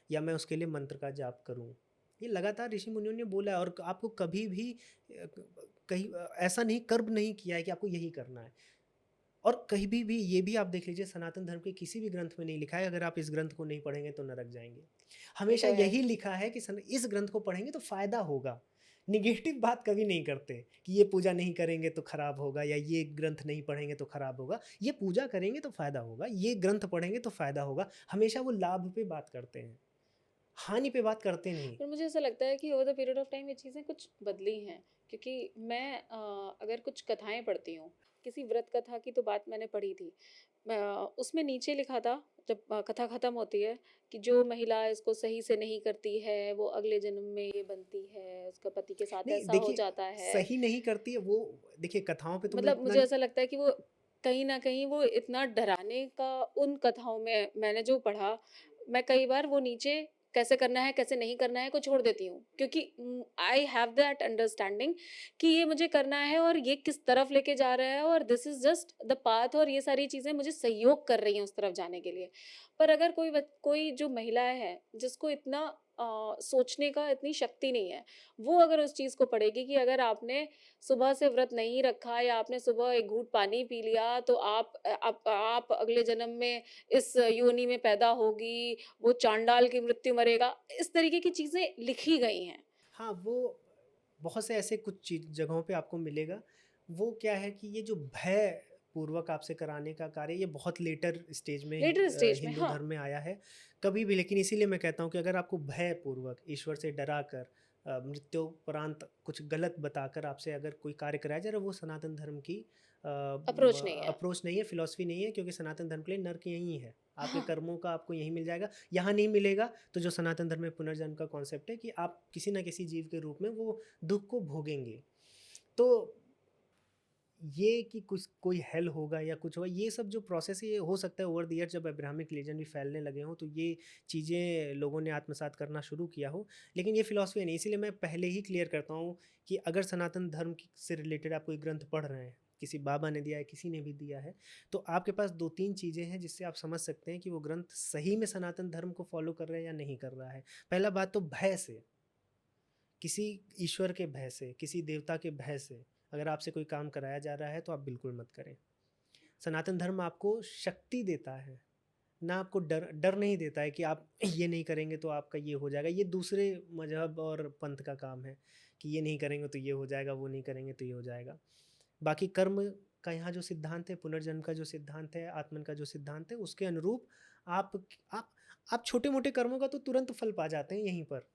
या मैं उसके लिए मंत्र का जाप करूं। ये लगातार ऋषि मुनियों ने बोला है, और आपको कभी भी कहीं ऐसा नहीं, कर्ब नहीं किया है कि आपको यही करना है। और कहीं भी ये भी आप देख लीजिए, सनातन धर्म के किसी भी ग्रंथ में नहीं लिखा है अगर आप इस ग्रंथ को नहीं पढ़ेंगे तो नरक जाएंगे। ये हमेशा तो है। यही लिखा है कि इस ग्रंथ को पढ़ेंगे तो फायदा होगा। निगेटिव बात कभी नहीं करते कि ये पूजा नहीं करेंगे तो खराब होगा, या ये ग्रंथ नहीं पढ़ेंगे तो खराब होगा। ये पूजा करेंगे तो फायदा होगा, ये ग्रंथ पढ़ेंगे तो फायदा होगा। हमेशा वो लाभ पे बात करते हैं, हानि पे बात करते नहीं। पर मुझे ऐसा लगता है कि over the period of time ये चीज़ें कुछ बदली हैं, क्योंकि मैं अगर कुछ कथाएं पढ़ती हूँ, किसी व्रत कथा की तो बात मैंने पढ़ी थी। उसमें नीचे लिखा था, जब कथा खत्म होती है, कि जो महिला इसको सही से नहीं करती है वो अगले जन्म में ये बनती है, उसका पति के साथ नहीं ऐसा हो देखिए, जाता है। सही नहीं करती है वो। देखिए कथाओं पे तो मैं मतलब इतना मुझे ऐसा लगता है कि वो कहीं न कहीं वो इतना डराने का उन कथाओं में मैंने जो पढ़ा, मैं कई बार वो नीचे कैसे करना है, कैसे नहीं करना है को छोड़ देती हूँ। क्योंकि आई हैव दैट अंडरस्टैंडिंग कि ये मुझे करना है और ये किस तरफ लेके जा रहा है, और this is just the path, और ये सारी चीज़ें मुझे सहयोग कर रही हैं उस तरफ जाने के लिए। पर अगर कोई जो महिलाएँ हैं, जिसको इतना सोचने का इतनी शक्ति नहीं है, वो अगर उस चीज़ को पढ़ेगी कि अगर आपने सुबह से व्रत नहीं रखा या आपने सुबह एक घूंट पानी पी लिया तो आप अगले जन्म में इस योनि में पैदा होगी, वो चांडाल की मृत्यु मरेगा, इस तरीके की चीज़ें लिखी गई हैं। हाँ, वो बहुत से ऐसे कुछ चीज जगहों पे आपको मिलेगा। वो क्या है कि ये जो भय पूर्वक आपसे कराने का कार्य, ये बहुत लेटर स्टेज में लेटर स्टेज में, हिंदू हाँ। धर्म में आया है। कभी भी, लेकिन इसीलिए मैं कहता हूँ कि अगर आपको भय पूर्वक ईश्वर से डरा कर मृत्योपरांत कुछ गलत बताकर आपसे अगर कोई कार्य कराया जा रहा है, वो सनातन धर्म की अप्रोच नहीं है। अप्रोच नहीं है, फिलॉसफी नहीं है। क्योंकि सनातन धर्म के लिए नर्क यही है, आपके हाँ। कर्मों का आपको यहीं मिल जाएगा। यहाँ नहीं मिलेगा तो जो सनातन धर्म में पुनर्जन्म का कॉन्सेप्ट है कि आप किसी ना किसी जीव के रूप में वो दुख को भोगेंगे। तो ये कि कुछ कोई हेल होगा या कुछ होगा, ये सब जो प्रोसेस है, ये हो सकता है ओवर द ईयर जब अब्राहमिक रिलीजन भी फैलने लगे हों तो ये चीज़ें लोगों ने आत्मसात करना शुरू किया हो। लेकिन ये फिलॉसफी नहीं, इसीलिए मैं पहले ही क्लियर करता हूँ कि अगर सनातन धर्म से रिलेटेड आप कोई ग्रंथ पढ़ रहे हैं, किसी बाबा ने दिया है, किसी ने भी दिया है, तो आपके पास 2-3 चीज़ें हैं जिससे आप समझ सकते हैं कि वो ग्रंथ सही में सनातन धर्म को फॉलो कर रहे हैं या नहीं कर रहा है। पहला बात तो भय से, किसी ईश्वर के भय से, किसी देवता के भय से अगर आपसे कोई काम कराया जा रहा है तो आप बिल्कुल मत करें। सनातन धर्म आपको शक्ति देता है, ना आपको डर डर नहीं देता है कि आप ये नहीं करेंगे तो आपका ये हो जाएगा। ये दूसरे मजहब और पंथ का काम है कि ये नहीं करेंगे तो ये हो जाएगा, वो नहीं करेंगे तो ये हो जाएगा। बाकी कर्म का यहाँ जो सिद्धांत है, पुनर्जन्म का जो सिद्धांत है, आत्मन का जो सिद्धांत है, उसके अनुरूप आप आप आप छोटे मोटे कर्मों का तो तुरंत फल पा जाते हैं यहीं पर।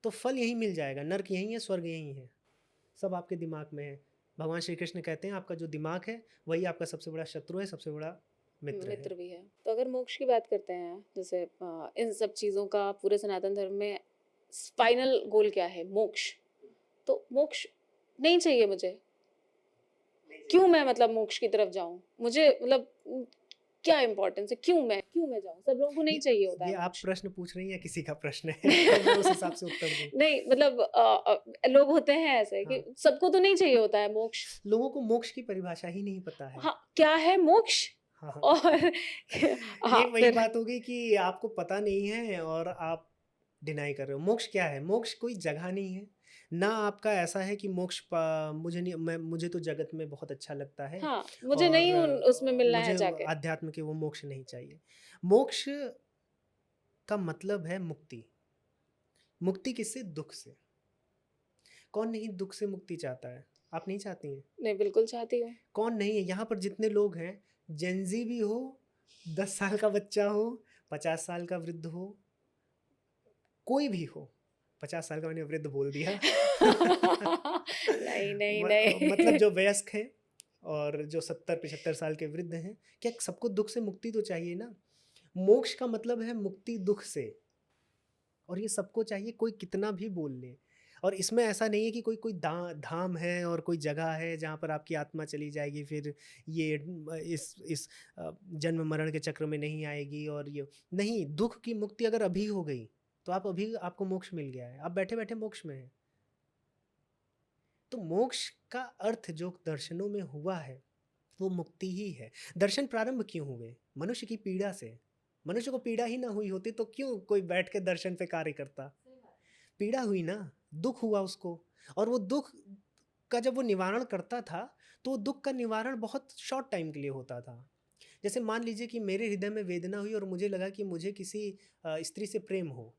तो फल यहीं मिल जाएगा, नर्क यहीं है, स्वर्ग यहीं है, सब आपके दिमाग में है। भगवान श्री कृष्ण कहते हैं आपका जो दिमाग है वही आपका सबसे बड़ा शत्रु है, सबसे बड़ा मित्र है। मित्र भी है। तो अगर मोक्ष की बात करते हैं, जैसे इन सब चीज़ों का पूरे सनातन धर्म में फाइनल गोल क्या है? मोक्ष। तो मोक्ष नहीं चाहिए मुझे। क्यों मैं मतलब मोक्ष की तरफ जाऊँ? मुझे मतलब क्या इम्पोर्टेंस है? क्यों मैं जाऊँ? सब लोगों को नहीं ये चाहिए होता ये है आप मोक्ष। प्रश्न पूछ रही हैं या किसी का प्रश्न है? तो मैं उस हिसाब से उत्तर दूँ। नहीं मतलब लोग होते हैं ऐसे कि हाँ, सबको तो नहीं चाहिए होता है मोक्ष। लोगों को मोक्ष की परिभाषा ही नहीं पता है। हाँ, क्या है मोक्ष? हाँ, हाँ। और ये हाँ, वही फिर बात हो गई कि आपको पता नहीं है और आप डिनाई कर रहे हो। मोक्ष क्या है? मोक्ष कोई जगह नहीं है। ना आपका ऐसा है कि मोक्ष मुझे नहीं, मैं मुझे तो जगत में बहुत अच्छा लगता है हाँ, मुझे और नहीं उन उसमें मिलना है मुझे जाके। आध्यात्म के वो मोक्ष नहीं चाहिए। मोक्ष का मतलब है मुक्ति। मुक्ति किससे? दुःख से। कौन नहीं दुःख से मुक्ति चाहता है? आप नहीं चाहती हैं? नहीं, बिल्कुल चाहती हूँ। कौन नहीं है? यहाँ पर जितने लोग हैं, जेन ज़ी भी हो, 10 साल का बच्चा हो, 50 साल का वृद्ध हो, कोई भी हो। 50 साल का मैंने वृद्ध बोल दिया। नहीं, नहीं, मतलब नहीं। जो वयस्क हैं और जो 70-75 साल के वृद्ध हैं, क्या सबको दुःख से मुक्ति तो चाहिए ना? मोक्ष का मतलब है मुक्ति दुःख से, और ये सबको चाहिए, कोई कितना भी बोल ले। और इसमें ऐसा नहीं है कि कोई कोई धाम है और कोई जगह है जहाँ पर आपकी आत्मा चली जाएगी, फिर ये इस जन्म मरण के चक्र में नहीं आएगी। और ये नहीं, दुःख की मुक्ति अगर अभी हो गई तो आप अभी, आपको मोक्ष मिल गया है, आप बैठे बैठे मोक्ष में हैं। तो मोक्ष का अर्थ जो दर्शनों में हुआ है वो मुक्ति ही है। दर्शन प्रारंभ क्यों हुए? मनुष्य की पीड़ा से। मनुष्य को पीड़ा ही ना हुई होती तो क्यों कोई बैठ के दर्शन पे कार्य करता? पीड़ा हुई ना, दुख हुआ उसको। और वो दुख का जब वो निवारण करता था तो वो दुख का निवारण बहुत शॉर्ट टाइम के लिए होता था। जैसे मान लीजिए कि मेरे हृदय में वेदना हुई और मुझे लगा कि मुझे किसी स्त्री से प्रेम हो।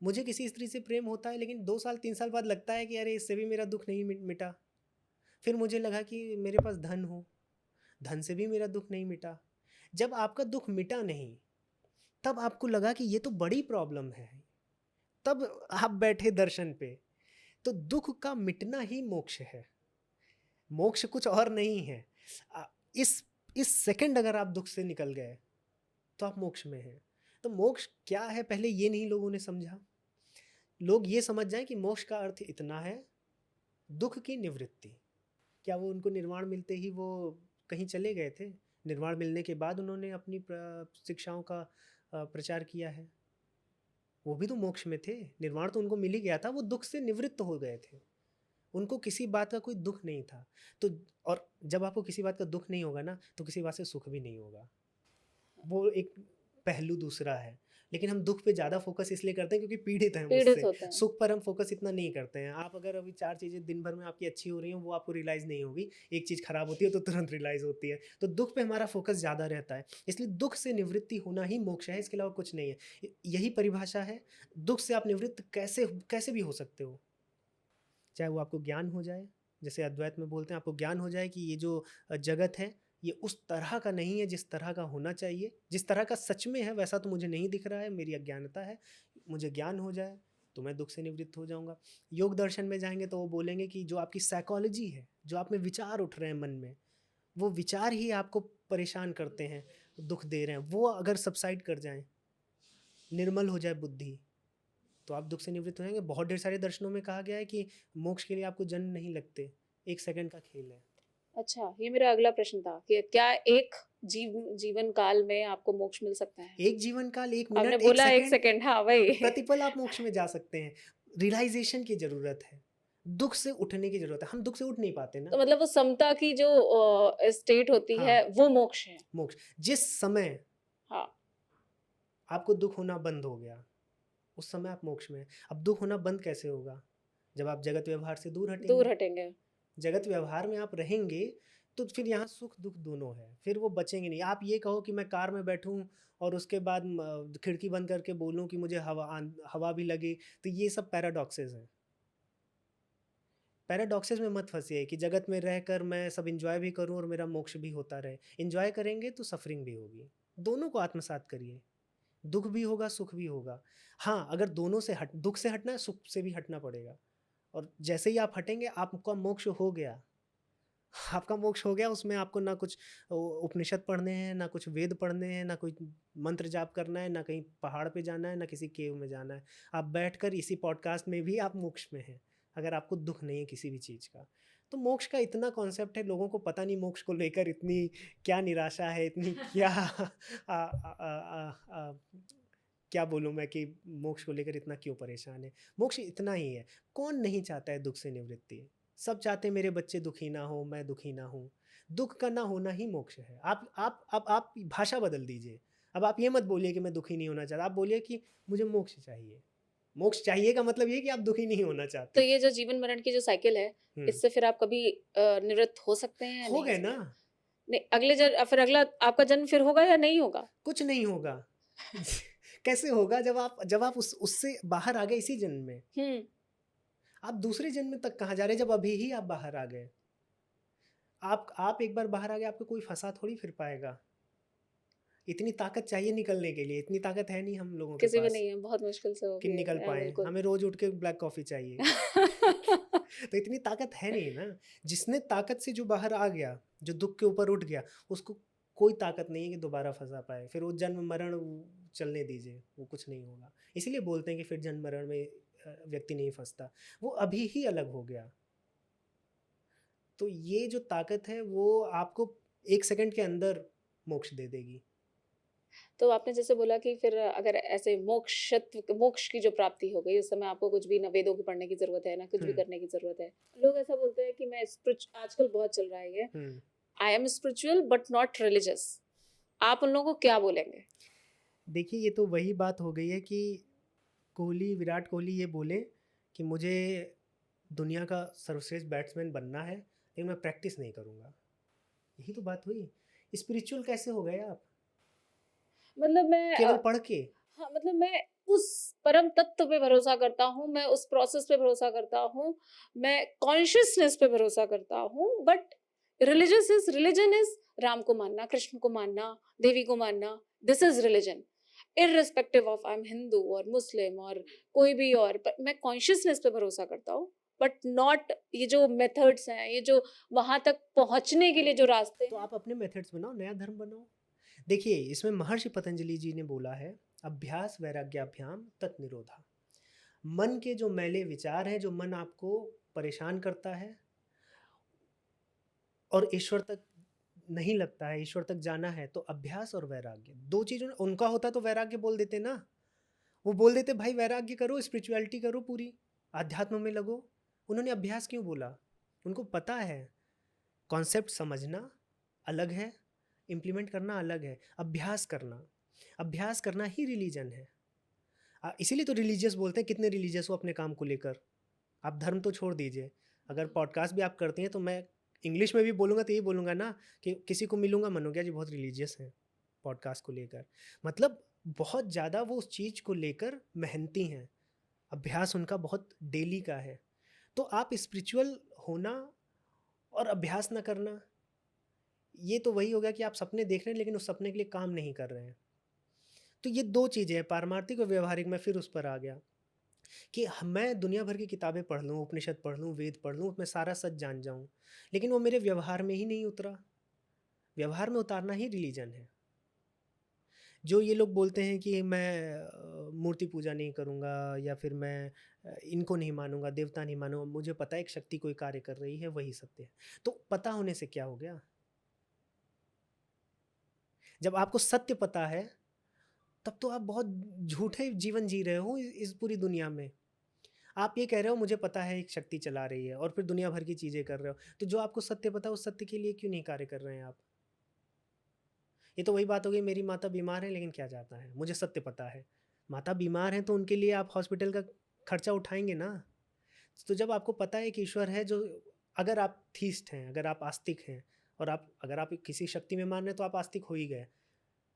मुझे किसी स्त्री से प्रेम होता है, लेकिन 2 साल 3 साल बाद लगता है कि अरे इससे भी मेरा दुख नहीं मिटा। फिर मुझे लगा कि मेरे पास धन हो, धन से भी मेरा दुख नहीं मिटा। जब आपका दुख मिटा नहीं, तब आपको लगा कि ये तो बड़ी प्रॉब्लम है, तब आप बैठे दर्शन पे। तो दुख का मिटना ही मोक्ष है। मोक्ष कुछ और नहीं है। अ, इस इस सेकंड अगर आप दुख से निकल गए तो आप मोक्ष में हैं। तो मोक्ष क्या है, पहले ये नहीं लोगों ने समझा। लोग ये समझ जाएं कि मोक्ष का अर्थ इतना है, दुख की निवृत्ति। क्या वो उनको निर्वाण मिलते ही वो कहीं चले गए थे? निर्वाण मिलने के बाद उन्होंने अपनी शिक्षाओं का प्रचार किया है। वो भी तो मोक्ष में थे। निर्वाण तो उनको मिल ही गया था, वो दुख से निवृत्त हो गए थे। उनको किसी बात का कोई दुख नहीं था। तो और जब आपको किसी बात का दुख नहीं होगा ना, तो किसी बात से सुख भी नहीं होगा। वो एक पहलू दूसरा है। लेकिन हम दुख पे ज़्यादा फोकस इसलिए करते हैं क्योंकि पीड़ित हैं हम पीड़ित उससे। होते हैं। सुख पर हम फोकस इतना नहीं करते हैं। आप अगर अभी 4 चीज़ें दिन भर में आपकी अच्छी हो रही हैं, वो आपको रियलाइज़ नहीं होगी। एक चीज़ खराब होती है तो तुरंत रियलाइज़ होती है। तो दुख पे हमारा फोकस ज़्यादा रहता है। इसलिए दुख से निवृत्ति होना ही मोक्ष है, इसके अलावा कुछ नहीं है। यही परिभाषा है। दुख से आप निवृत्त कैसे कैसे भी हो सकते हो। चाहे वो आपको ज्ञान हो जाए, जैसे अद्वैत में बोलते हैं, आपको ज्ञान हो जाए कि ये जो जगत है ये उस तरह का नहीं है जिस तरह का होना चाहिए, जिस तरह का सच में है वैसा तो मुझे नहीं दिख रहा है, मेरी अज्ञानता है। मुझे ज्ञान हो जाए तो मैं दुख से निवृत्त हो जाऊंगा। योग दर्शन में जाएंगे तो वो बोलेंगे कि जो आपकी साइकोलॉजी है, जो आप में विचार उठ रहे हैं मन में, वो विचार ही आपको परेशान करते हैं, दुख दे रहे हैं, वो अगर सबसाइड कर जाएं, निर्मल हो जाए बुद्धि, तो आप दुख से निवृत्त हो जाएंगे। बहुत ढेर सारे दर्शनों में कहा गया है कि मोक्ष के लिए आपको जन्म नहीं लगते, 1 सेकंड का खेल है। अच्छा, ये मेरा अगला प्रश्न था कि क्या एक जीवन काल में आपको मोक्ष मिल सकता है? एक जीवन काल, 1 आपने मिनट, 1 बोला 1 सेकंड, सेकंड, हाँ, वही। प्रतिपल आप मोक्ष में जा सकते हैं। रियलाइजेशन की ज़रूरत है, दुख से उठने की ज़रूरत है। हम दुख से उठ नहीं पाते ना। तो मतलब वो समता की जो स्टेट होती हाँ, है, वो मोक्ष है। मोक्ष। जिस समय हाँ, आपको दुख होना बंद हो गया, उस समय आप मोक्ष में हैं। अब दुख होना बंद कैसे होगा? जब आप जगत व्यवहार से दूर दूर हटेंगे। हटेंगे। जगत व्यवहार में आप रहेंगे तो फिर यहाँ सुख दुख दोनों है, फिर वो बचेंगे नहीं। आप ये कहो कि मैं कार में बैठूं और उसके बाद खिड़की बंद करके बोलूं कि मुझे हवा भी लगे, तो ये सब पैराडॉक्सेस हैं। पैराडॉक्सेस में मत फंसिए कि जगत में रहकर मैं सब इंजॉय भी करूं और मेरा मोक्ष भी होता रहे। इंजॉय करेंगे तो सफरिंग भी होगी। दोनों को आत्मसात करिए, दुख भी होगा सुख भी होगा। हाँ, अगर दोनों से दुख से हटना है, सुख से भी हटना पड़ेगा। और जैसे ही आप हटेंगे आपका मोक्ष हो गया। आपका मोक्ष हो गया, उसमें आपको ना कुछ उपनिषद पढ़ने हैं, ना कुछ वेद पढ़ने हैं, ना कोई मंत्र जाप करना है, ना कहीं पहाड़ पे जाना है, ना किसी केव में जाना है। आप बैठकर इसी पॉडकास्ट में भी आप मोक्ष में हैं, अगर आपको दुख नहीं है किसी भी चीज़ का। तो मोक्ष का इतना कॉन्सेप्ट है, लोगों को पता नहीं मोक्ष को लेकर इतनी क्या निराशा है, इतनी क्या आ, आ, आ, आ, आ, क्या बोलूँ मैं कि मोक्ष को लेकर इतना क्यों परेशान है। मोक्ष इतना ही है, कौन नहीं चाहता है दुख से निवृत्ति। सब चाहते हैं मेरे बच्चे दुखी ना हो, मैं दुखी ना हूँ। दुख का ना होना ही मोक्ष है। आप भाषा बदल दीजिए। अब आप ये मत बोलिए कि मैं दुखी नहीं होना चाहता, आप बोलिए कि मुझे मोक्ष चाहिए। मोक्ष चाहिए का मतलब ये कि आप दुखी नहीं होना तो चाहते। ये जो जीवन मरण की जो साइकिल है, हम्म, इससे फिर आप कभी निवृत्त हो सकते हैं या हो नहीं हो गए ना। सकते? नहीं, फिर अगला आपका जन्म फिर होगा या नहीं होगा? कुछ नहीं होगा। कैसे होगा जब आप उससे बाहर आ गए इसी जन्म में। हुँ। आप दूसरे जन्म तक कहाँ जा रहे हैं जब अभी ही आप बाहर आ गए। आप एक बार बाहर आ गए, आपको कोई फंसा थोड़ी फिर पाएगा। इतनी ताकत चाहिए निकलने के लिए, इतनी ताकत है नहीं हम लोगों के किसी में पास नहीं है, बहुत मुश्किल से कि होगी निकल पाए। बिल्कुल। हमें रोज उठ के ब्लैक कॉफ़ी चाहिए। तो इतनी ताकत है नहीं ना। जिसने ताकत से जो बाहर आ गया, जो दुख के ऊपर उठ गया, उसको कोई ताकत नहीं है कि दोबारा फंसा पाए। फिर वो जन्म मरण चलने दीजिए, वो कुछ नहीं होगा। इसीलिए बोलते हैं कि फिर जन्म मरण में व्यक्ति नहीं फंसता, वो अभी ही अलग हो गया। तो ये जो ताकत है वो आपको 1 सेकंड के अंदर मोक्ष दे देगी। तो आपने जैसे बोला कि फिर अगर ऐसे मोक्ष की जो प्राप्ति हो गई, उस समय आपको कुछ भी ना वेदों की पढ़ने की ज़रूरत है, ना कुछ भी हम्म, करने की ज़रूरत है। लोग ऐसा बोलते हैं कि मैं आजकल बहुत चल रहा है ये, hmm. I am spiritual but not religious. आप उन लोगों को क्या बोलेंगे? देखिए, ये तो वही बात हो गई है कि विराट कोहली ये बोले कि मुझे दुनिया का सर्वश्रेष्ठ बैट्समैन बनना है, लेकिन मैं प्रैक्टिस नहीं करूँगा। यही तो बात हुई। स्पिरिचुअल कैसे हो गए आप? मतलब मैं केवल पढ़ के। हाँ, मतलब मैं उस परम तत्व पे भरोसा करता हूँ, मैं उस प्रोसेस पे भरोसा करता हूँ, मैं कॉन्शियसनेस पे भरोसा करता हूँ, बट रिलीजन इज राम को मानना, कृष्ण को मानना, देवी को मानना, this is religion. Irrespective of I am Hindu और मुस्लिम और कोई भी और, पर मैं कॉन्शियसनेस पे भरोसा करता हूँ, बट नॉट ये जो मेथड्स हैं, ये जो वहां तक पहुंचने के लिए जो रास्ते तो हैं। आप अपने मेथड्स बनाओ, नया धर्म बनाओ। देखिए, इसमें महर्षि पतंजलि जी ने बोला है, अभ्यास वैराग्याभ्याम तत् निरोधा। मन के जो मैले विचार हैं, जो मन आपको परेशान करता है और ईश्वर तक नहीं लगता है, ईश्वर तक जाना है, तो अभ्यास और वैराग्य दो चीज़ों उनका होता तो वैराग्य बोल देते ना। वो बोल देते भाई वैराग्य करो, स्पिरिचुअलिटी करो, पूरी आध्यात्म में लगो। उन्होंने अभ्यास क्यों बोला? उनको पता है कॉन्सेप्ट समझना अलग है, इम्प्लीमेंट करना अलग है। अभ्यास करना ही रिलीजन है। इसीलिए तो रिलीजियस बोलते हैं। कितने रिलीजियस हो अपने काम को लेकर? आप धर्म तो छोड़ दीजिए, अगर पॉडकास्ट भी आप करती हैं तो मैं इंग्लिश में भी बोलूँगा तो यही बोलूँगा ना कि किसी को मिलूँगा, मनोज्ञा जी बहुत रिलीजियस हैं पॉडकास्ट को लेकर। मतलब बहुत ज़्यादा वो उस चीज़ को लेकर मेहनती हैं, अभ्यास उनका बहुत डेली का है। तो आप स्पिरिचुअल होना और अभ्यास ना करना, ये तो वही हो गया कि आप सपने देख रहे हैं लेकिन उस सपने के लिए काम नहीं कर रहे हैं। तो ये दो चीज़ें हैं, पारमार्थिक और व्यवहारिक। मैं फिर उस पर आ गया कि मैं दुनिया भर की किताबें पढ़ लूँ, उपनिषद पढ़ लूँ, वेद पढ़ लूँ, मैं सारा सच जान जाऊँ, लेकिन वो मेरे व्यवहार में ही नहीं उतरा। व्यवहार में उतारना ही रिलीजन है। जो ये लोग बोलते हैं कि मैं मूर्ति पूजा नहीं करूँगा, या फिर मैं इनको नहीं मानूंगा, देवता नहीं मानूंगा, मुझे पता है एक शक्ति कोई कार्य कर रही है, वही सत्य है। तो पता होने से क्या हो गया? जब आपको सत्य पता है, तब तो आप बहुत झूठे जीवन जी रहे हो इस पूरी दुनिया में। आप ये कह रहे हो मुझे पता है एक शक्ति चला रही है, और फिर दुनिया भर की चीज़ें कर रहे हो। तो जो आपको सत्य पता है उस सत्य के लिए क्यों नहीं कार्य कर रहे हैं आप? ये तो वही बात हो गई, मेरी माता बीमार है लेकिन क्या जाता है, मुझे सत्य पता है। माता बीमार है तो उनके लिए आप हॉस्पिटल का खर्चा उठाएंगे ना। तो जब आपको पता है कि ईश्वर है, जो अगर आप थीस्ट हैं, अगर आप आस्तिक हैं, और अगर आप किसी शक्ति में मान रहे हैं तो आप आस्तिक हो ही गए।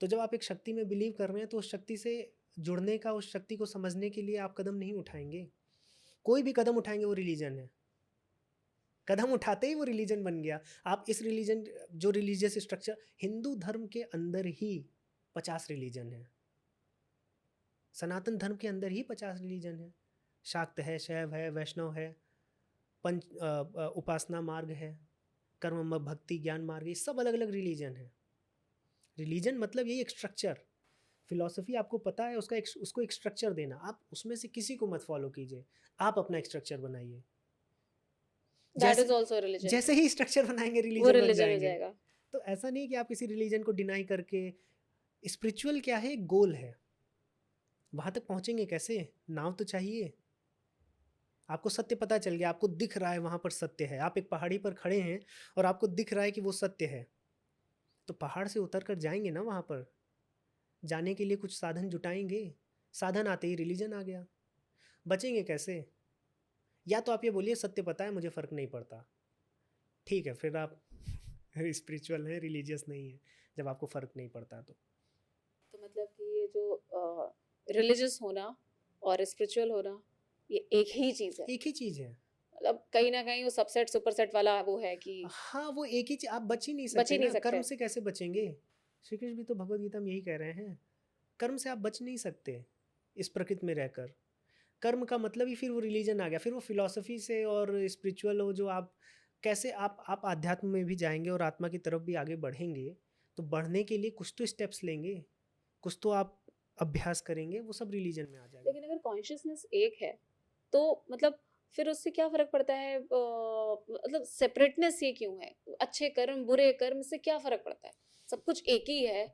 तो जब आप एक शक्ति में बिलीव कर रहे हैं तो उस शक्ति से जुड़ने का, उस शक्ति को समझने के लिए आप कदम नहीं उठाएंगे। कोई भी कदम उठाएंगे वो रिलीजन है। कदम उठाते ही वो रिलीजन बन गया। आप इस रिलीजन, जो रिलीजियस स्ट्रक्चर, हिंदू धर्म के अंदर ही 50 रिलीजन है। सनातन धर्म के अंदर ही 50 रिलीजन है। शाक्त है, शैव है, वैष्णव है, पंच उपासना मार्ग है, कर्म, भक्ति, ज्ञान मार्ग, ये सब अलग अलग रिलीजन है। रिलीजन मतलब यही एक स्ट्रक्चर। फिलॉसफी आपको पता है उसको एक स्ट्रक्चर देना, आप उसमें से किसी को मत फॉलो कीजिए, आप अपना एक स्ट्रक्चर बनाइए। दैट इज जैसे ऑल्सो रिलीजन, जैसे ही स्ट्रक्चर बनाएंगे वो रिलीजन बन रिलीजन हो जाएंगे। जाएगा। तो ऐसा नहीं कि आप किसी रिलीजन को डिनाई करके, स्पिरिचुअल क्या है, एक गोल है, वहां तक पहुंचेंगे कैसे, नाव तो चाहिए। आपको सत्य पता चल गया, आपको दिख रहा है वहां पर सत्य है, आप एक पहाड़ी पर खड़े हैं और आपको दिख रहा है कि वो सत्य है, तो पहाड़ से उतर कर जाएंगे ना, वहां पर जाने के लिए कुछ साधन जुटाएंगे। साधन आते ही रिलीजन आ गया, बचेंगे कैसे? या तो आप ये बोलिए सत्य पता है मुझे फ़र्क नहीं पड़ता, ठीक है, फिर आप स्पिरिचुअल हैं, रिलीजियस नहीं है, जब आपको फ़र्क नहीं पड़ता तो मतलब कि ये जो रिलीजियस होना और स्पिरिचुअल होना, ये एक ही चीज है। एक ही चीज़ है। मतलब कहीं ना कहीं वो सबसेट सुपरसेट वाला वो है कि हाँ, वो एक ही चीज़, आप बच ही नहीं बच सकते ही नहीं ना, कर्म सकते। से कैसे बचेंगे? श्री कृष्ण भी तो भगवद गीता में यही कह रहे हैं, कर्म से आप बच नहीं सकते इस प्रकृति में रहकर। कर्म का मतलब ही फिर वो रिलीजन आ गया, फिर वो फिलॉसफी से और स्पिरिचुअल, वो जो आप कैसे आप आध्यात्म में भी जाएंगे और आत्मा की तरफ भी आगे बढ़ेंगे, तो बढ़ने के लिए कुछ तो स्टेप्स लेंगे, कुछ तो आप अभ्यास करेंगे, वो सब रिलीजन में आ जाएगा। लेकिन अगर कॉन्शियसनेस एक है तो मतलब फिर उससे क्या फर्क पड़ता है, मतलब सेपरेटनेस ये क्यों है? अच्छे कर्म बुरे कर्म से क्या फर्क पड़ता है? सब कुछ एक ही है,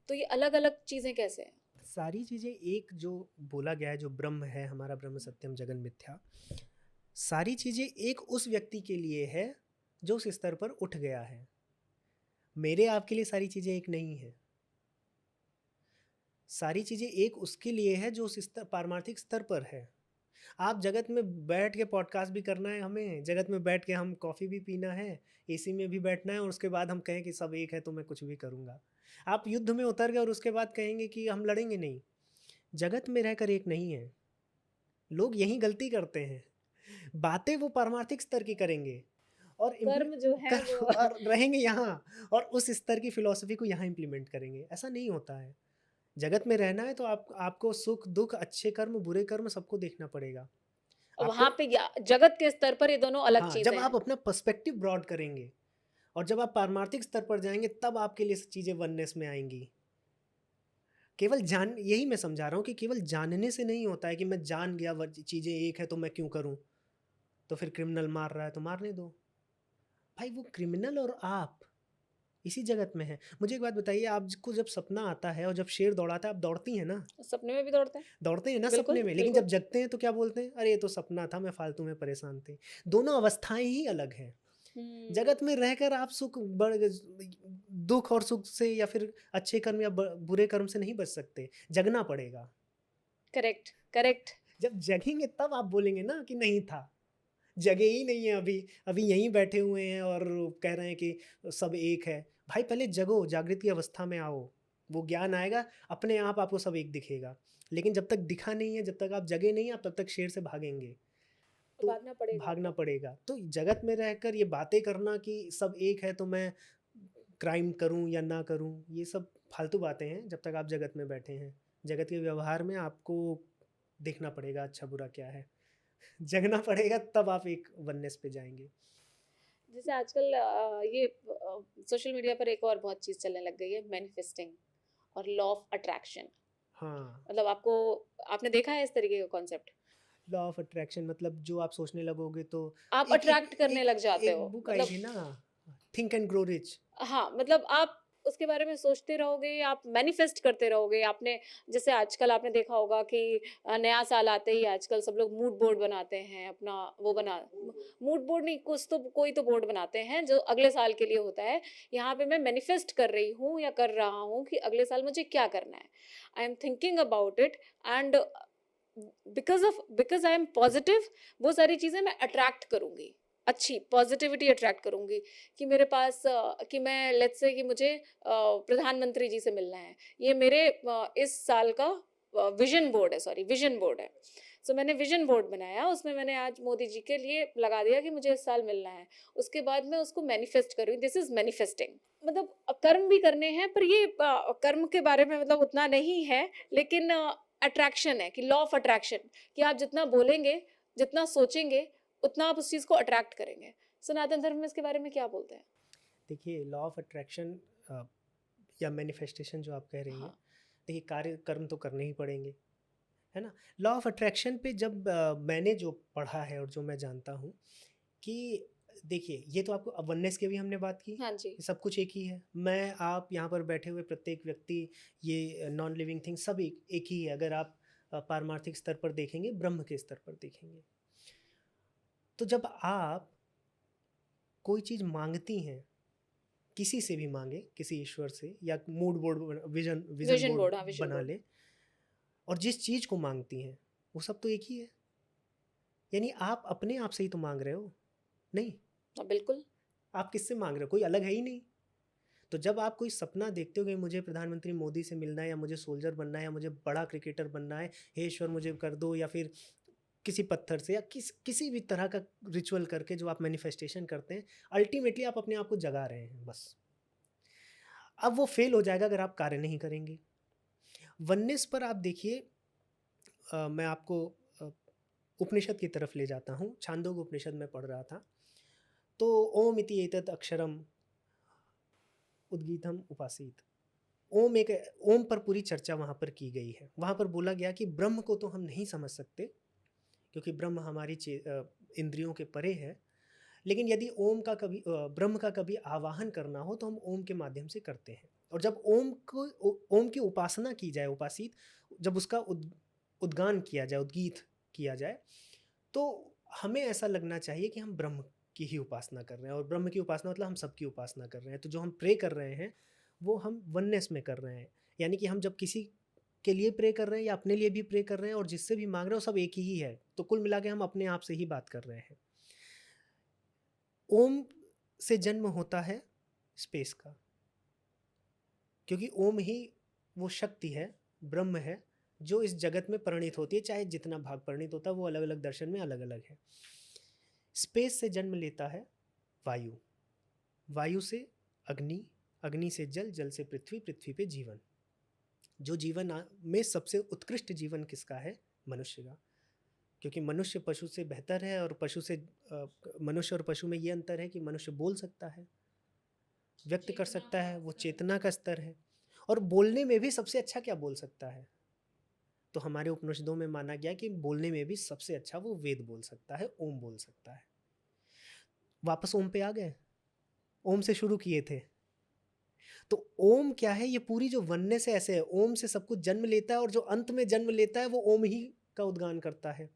तो ये अलग अलग चीजें कैसे हैं? सारी चीज़ें एक, जो बोला गया है, जो ब्रह्म है, हमारा ब्रह्म सत्यम जगन मिथ्या, सारी चीज़ें एक उस व्यक्ति के लिए है जो उस स्तर पर उठ गया है। मेरे आपके लिए सारी चीज़ें एक नहीं है, सारी चीज़ें एक उसके लिए है जो उस स्तर, पारमार्थिक स्तर पर है। आप जगत में बैठ के पॉडकास्ट भी करना है हमें, जगत में बैठ के हम कॉफ़ी भी पीना है, एसी में भी बैठना है, और उसके बाद हम कहें कि सब एक है तो मैं कुछ भी करूँगा। आप युद्ध में उतर गए और उसके बाद कहेंगे कि हम लड़ेंगे नहीं। जगत में रहकर एक नहीं है। लोग यही गलती करते हैं, बातें वो पारमार्थिक स्तर की करेंगे और कर्म जो है कर वो और रहेंगे यहाँ, और उस स्तर की फिलॉसफी को यहाँ इम्प्लीमेंट करेंगे। ऐसा नहीं होता है। जगत में रहना है तो आपको सुख दुख, अच्छे कर्म बुरे कर्म, सबको देखना पड़ेगा वहां आपको। पे जगत के स्तर पर ये दोनों अलग हाँ, जब चीजें आप हैं। अपना पर्सपेक्टिव ब्रॉड करेंगे और जब आप पारमार्थिक स्तर पर जाएंगे, तब आपके लिए चीज़ें वननेस में आएंगी। केवल जान, यही मैं समझा रहा हूँ कि केवल जानने से नहीं होता है कि मैं जान गया चीज़ें एक है तो मैं क्यों करूँ। तो फिर क्रिमिनल मार रहा है तो मारने दो भाई, वो क्रिमिनल और आप इसी जगत में है। मुझे एक बात बताइए, आपको जब सपना आता है और जब शेर दौड़ाता है, आप दौड़ती हैं ना? सपने में भी दौड़ते हैं। दौड़ते हैं ना बिल्कुल सपने में, लेकिन जब बिल्कुल। जगते हैं तो क्या बोलते हैं? अरे ये तो सपना था, मैं फालतू में परेशान थी। दोनों अवस्थाएं ही अलग हैं। जगत में रहकर आप दुख और सुख से, या फिर अच्छे कर्म या बुरे कर्म से नहीं बच सकते, जगना पड़ेगा। Correct correct. जब जगेंगे तब आप बोलेंगे ना कि नहीं था। जगह ही नहीं है अभी, अभी यहीं बैठे हुए हैं और कह रहे हैं कि सब एक है। भाई पहले जगो, जागृति अवस्था में आओ, वो ज्ञान आएगा, अपने आप आपको सब एक दिखेगा। लेकिन जब तक दिखा नहीं है, जब तक आप जगे नहीं, आप तब तक शेर से भागेंगे। तो तो भागना पड़ेगा भागना आपको। पड़ेगा। तो जगत में रहकर ये बातें करना कि सब एक है तो मैं क्राइम करूं या ना करूं, ये सब फालतू बातें हैं जब तक आप जगत में बैठे हैं। जगत के व्यवहार में आपको देखना पड़ेगा अच्छा बुरा क्या है, जगना पड़ेगा, तब आप एक वननेस पे जाएंगे। जैसे आजकल ये सोशल मीडिया पर एक और बहुत चीज चलने लग गई है, मैनिफेस्टिंग और लॉ ऑफ अट्रैक्शन। हाँ, मतलब आपने देखा है इस तरीके का कॉन्सेप्ट? लॉ ऑफ अट्रैक्शन मतलब जो आप सोचने लगोगे तो आप एक एक अट्रैक्ट करने एक लग जाते एक हो बुक आई मतलब। थी ना, थिंक एंड ग्रो रिच। हाँ, मतलब आप उसके बारे में सोचते रहोगे, आप मैनिफेस्ट करते रहोगे। आपने जैसे आजकल आपने देखा होगा कि नया साल आते ही आजकल सब लोग मूड बोर्ड बनाते हैं, अपना वो बना मूड बोर्ड नहीं, कुछ तो कोई तो बोर्ड बनाते हैं जो अगले साल के लिए होता है। यहाँ पे मैं मैनिफेस्ट कर रही हूँ या कर रहा हूँ कि अगले साल मुझे क्या करना है। I am thinking about it and because I am positive, वो सारी चीजें मैं अट्रैक्ट करूंगी, अच्छी पॉजिटिविटी अट्रैक्ट करूंगी। कि मेरे पास कि मैं लेट्स से कि मुझे प्रधानमंत्री जी से मिलना है, ये मेरे इस साल का विजन बोर्ड है, सॉरी विजन बोर्ड है। सो मैंने विजन बोर्ड बनाया, उसमें मैंने आज मोदी जी के लिए लगा दिया कि मुझे इस साल मिलना है। उसके बाद मैं उसको मैनिफेस्ट करूँ, दिस इज मैनिफेस्टिंग। मतलब कर्म भी करने हैं, पर ये कर्म के बारे में मतलब उतना नहीं है, लेकिन अट्रैक्शन है कि लॉ ऑफ अट्रैक्शन, कि आप जितना बोलेंगे जितना सोचेंगे उतना आप उस चीज़ को अट्रैक्ट करेंगे। सनातन धर्म में इसके बारे में क्या बोलते हैं? देखिए, लॉ ऑफ अट्रैक्शन या मैनिफेस्टेशन जो आप कह रही हैं, हाँ, देखिए कार्य कर्म तो करने ही पड़ेंगे, है ना? लॉ ऑफ अट्रैक्शन पे जब मैंने जो पढ़ा है और जो मैं जानता हूँ कि देखिए, ये तो आपको वननेस की भी हमने बात की, हाँ जी। कि सब कुछ एक ही है। मैं, आप, यहाँ पर बैठे हुए प्रत्येक व्यक्ति, ये नॉन लिविंग थिंग सब एक ही है, अगर आप पारमार्थिक स्तर पर देखेंगे, ब्रह्म के स्तर पर देखेंगे। तो जब आप कोई चीज़ माँगती हैं, किसी से भी माँगे, किसी ईश्वर से, या mood board vision vision board board, हाँ, विज़न बना बोर्ड। लें, और जिस चीज़ को माँगती हैं, वो सब तो एक ही है। यानी आप अपने आप से ही तो माँग रहे हो, नहीं? हाँ, बिल्कुल। आप किससे माँग रहे हो? कोई अलग है ही नहीं। तो जब आप कोई सपना देखते हो कि मुझे प्रधानमंत्री मोदी से मिलना है, या मुझे सोल्जर बनना है, या मुझे बड़ा क्रिकेटर बनना है, हे ईश्वर मुझे कर दो, या फिर किसी पत्थर से, या किसी भी तरह का रिचुअल करके जो आप मैनिफेस्टेशन करते हैं, अल्टीमेटली आप अपने आप को जगा रहे हैं बस। अब वो फेल हो जाएगा अगर आप कार्य नहीं करेंगे। वननेस पर आप देखिए, मैं आपको अ, उपनिषद की तरफ ले जाता हूँ। छांदोग्य उपनिषद में पढ़ रहा था, तो ओम इति एतत् अक्षरम उद्गीतम उपासीत। ओम एक, ओम पर पूरी चर्चा वहाँ पर की गई है। वहाँ पर बोला गया कि ब्रह्म को तो हम नहीं समझ सकते, क्योंकि ब्रह्म हमारी इंद्रियों के परे है। लेकिन यदि ब्रह्म का कभी आवाहन करना हो, तो हम ओम के माध्यम से करते हैं। और जब ओम की उपासना की जाए, उपासित, जब उसका उद्गान किया जाए, उद्गीत किया जाए, तो हमें ऐसा लगना चाहिए कि हम ब्रह्म की ही उपासना कर रहे हैं। और ब्रह्म की उपासना मतलब हम सबकी उपासना कर रहे हैं। तो जो हम प्रे कर रहे हैं, वो हम वननेस में कर रहे हैं। यानी कि हम जब किसी के लिए प्रे कर रहे हैं, या अपने लिए भी प्रे कर रहे हैं, और जिससे भी मांग रहे हैं, वो सब एक ही है। तो कुल मिला के हम अपने आप से ही बात कर रहे हैं। ओम से जन्म होता है स्पेस का, क्योंकि ओम ही वो शक्ति है, ब्रह्म है, जो इस जगत में परिणित होती है। चाहे जितना भाग परिणित होता है, वो अलग अलग दर्शन में अलग अलग है। स्पेस से जन्म लेता है वायु, वायु से अग्नि, अग्नि से जल, जल से पृथ्वी, पृथ्वी पे जीवन। जो जीवन में सबसे उत्कृष्ट जीवन किसका है? मनुष्य का। क्योंकि मनुष्य पशु से बेहतर है, और मनुष्य और पशु में ये अंतर है कि मनुष्य बोल सकता है, व्यक्त कर सकता है, वो चेतना का स्तर है। और बोलने में भी सबसे अच्छा क्या बोल सकता है? तो हमारे उपनिषदों में माना गया कि बोलने में भी सबसे अच्छा वो वेद बोल सकता है, ओम बोल सकता है। वापस ओम पे आ गए, ओम से शुरू किए थे। तो ओम क्या है? ये पूरी जो वननेस है, ऐसे है, ओम से सब कुछ जन्म लेता है, और जो अंत में जन्म लेता है वो ओम ही का उद्गान करता है।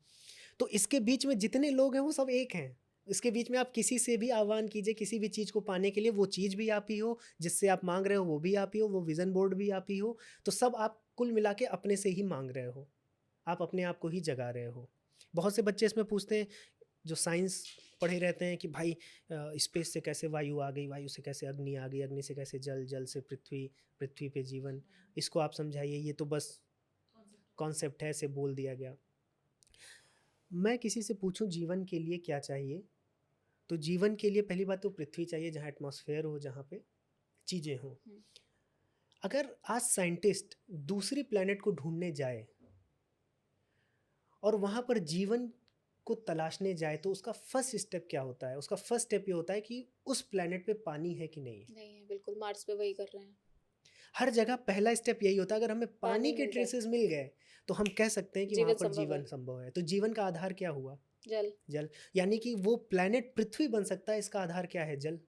तो इसके बीच में जितने लोग हैं वो सब एक हैं। इसके बीच में आप किसी से भी आह्वान कीजिए, किसी भी चीज़ को पाने के लिए, वो चीज़ भी आप ही हो, जिससे आप मांग रहे हो वो भी आप ही हो, वो विजन बोर्ड भी आप ही हो। तो सब आप कुल मिला के अपने से ही मांग रहे हो, आप अपने आप को ही जगा रहे हो। बहुत से बच्चे इसमें पूछते हैं, जो साइंस पढ़े रहते हैं, कि भाई स्पेस से कैसे वायु आ गई, वायु से कैसे अग्नि आ गई, अग्नि से कैसे जल, जल से पृथ्वी, पृथ्वी पे जीवन, इसको आप समझाइए, ये तो बस कॉन्सेप्ट है, ऐसे बोल दिया गया। मैं किसी से पूछूं जीवन के लिए क्या चाहिए, तो जीवन के लिए पहली बात तो पृथ्वी चाहिए, जहाँ एटमॉस्फेयर हो, जहाँ पे चीज़ें हों। हुँ। अगर आज साइंटिस्ट दूसरी प्लेनेट को ढूंढने जाए, और वहाँ पर जीवन को तलाशने जाए, तो उसका फर्स्ट स्टेप क्या होता है? उसका फर्स्ट स्टेप ये होता है कि उस प्लेनेट पे पानी है कि नहीं है। नहीं है, बिल्कुल मार्स पे वही कर रहे हैं। हर जगह पहला स्टेप यही होता है। अगर हमें पानी पानी के मिल जाए, ट्रेसेस मिल गए, तो हम कह सकते हैं कि वहाँ जीवन पर संभव है। जीवन संभव है। तो जीवन का आधार क्या हुआ? जल। जल। यानी कि वो प्लेनेट पृथ्वी बन सकता है, इसका आधार क्या है? जल।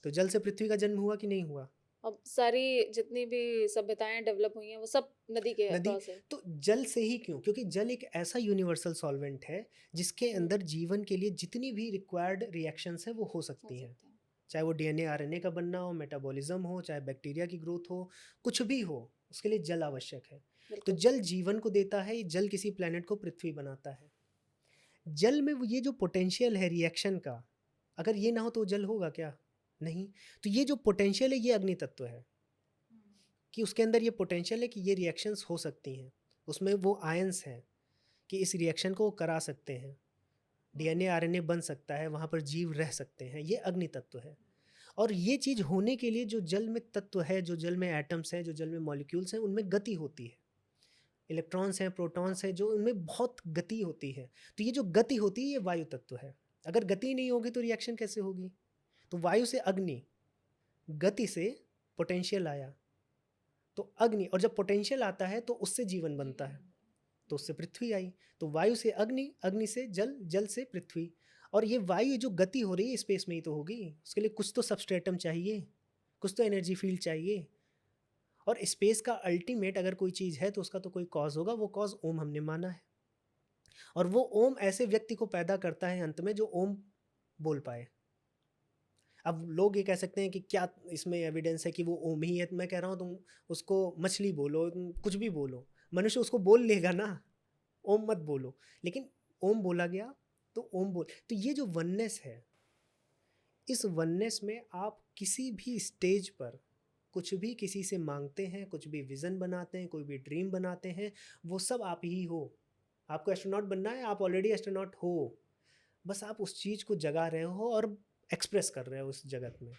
तो जल से पृथ्वी का जन्म हुआ कि नहीं हुआ? अब सारी जितनी भी सभ्यताएँ डेवलप हुई हैं, वो सब नदी के नदी। अक्रॉस है। तो जल से ही क्यों? क्योंकि जल एक ऐसा यूनिवर्सल सॉल्वेंट है, जिसके हुँ, अंदर जीवन के लिए जितनी भी रिक्वायर्ड रिएक्शंस हैं वो हो हो सकती हैं। सकते हैं। चाहे वो डीएनए आरएनए का बनना हो, मेटाबॉलिज्म हो, चाहे बैक्टीरिया की ग्रोथ हो, कुछ भी हो, उसके लिए जल आवश्यक है। तो बिल्कुल। जल जीवन को देता है, ये जल किसी प्लेनेट को पृथ्वी बनाता है। जल में वो ये जो पोटेंशियल है रिएक्शन का, अगर ये ना हो तो जल होगा क्या? नहीं। तो ये जो पोटेंशियल है, ये अग्नि तत्व है, कि उसके अंदर ये पोटेंशियल है कि ये रिएक्शंस हो सकती हैं। उसमें वो आयंस हैं कि इस रिएक्शन को वो करा सकते हैं, डीएनए आरएनए बन सकता है, वहाँ पर जीव रह सकते हैं, ये अग्नि तत्व है। और ये चीज़ होने के लिए जो जल में तत्व है, जो जल में एटम्स हैं, जो जल में मॉलिक्यूल्स हैं, उनमें गति होती है, इलेक्ट्रॉन्स हैं, प्रोटॉन्स हैं, जो उनमें बहुत गति होती है। तो ये जो गति होती है, ये वायु तत्व है। अगर गति नहीं होगी तो रिएक्शन कैसे होगी? तो वायु से अग्नि, गति से पोटेंशियल आया, तो अग्नि, और जब पोटेंशियल आता है तो उससे जीवन बनता है, तो उससे पृथ्वी आई। तो वायु से अग्नि, अग्नि से जल, जल से पृथ्वी। और ये वायु जो गति हो रही है स्पेस में ही तो होगी, उसके लिए कुछ तो सबस्ट्रेटम चाहिए, कुछ तो एनर्जी फील्ड चाहिए। और स्पेस का अल्टीमेट अगर कोई चीज़ है तो उसका तो कोई कॉज होगा, वो कॉज ओम हमने माना है। और वो ओम ऐसे व्यक्ति को पैदा करता है अंत में जो ओम बोल पाए। अब लोग ये कह सकते हैं कि क्या इसमें एविडेंस है कि वो ओम ही है? तो मैं कह रहा हूँ तुम उसको मछली बोलो, तुम कुछ भी बोलो, मनुष्य उसको बोल लेगा ना। ओम मत बोलो, लेकिन ओम बोला गया तो ओम बोल। तो ये जो वननेस है, इस वननेस में आप किसी भी स्टेज पर कुछ भी किसी से मांगते हैं, कुछ भी विज़न बनाते हैं, कोई भी ड्रीम बनाते हैं, वो सब आप ही हो। आपको एस्ट्रोनॉट बनना है, आप ऑलरेडी एस्ट्रोनॉट हो, बस आप उस चीज़ को जगा रहे हो और एक्सप्रेस कर रहे हो उस जगत में।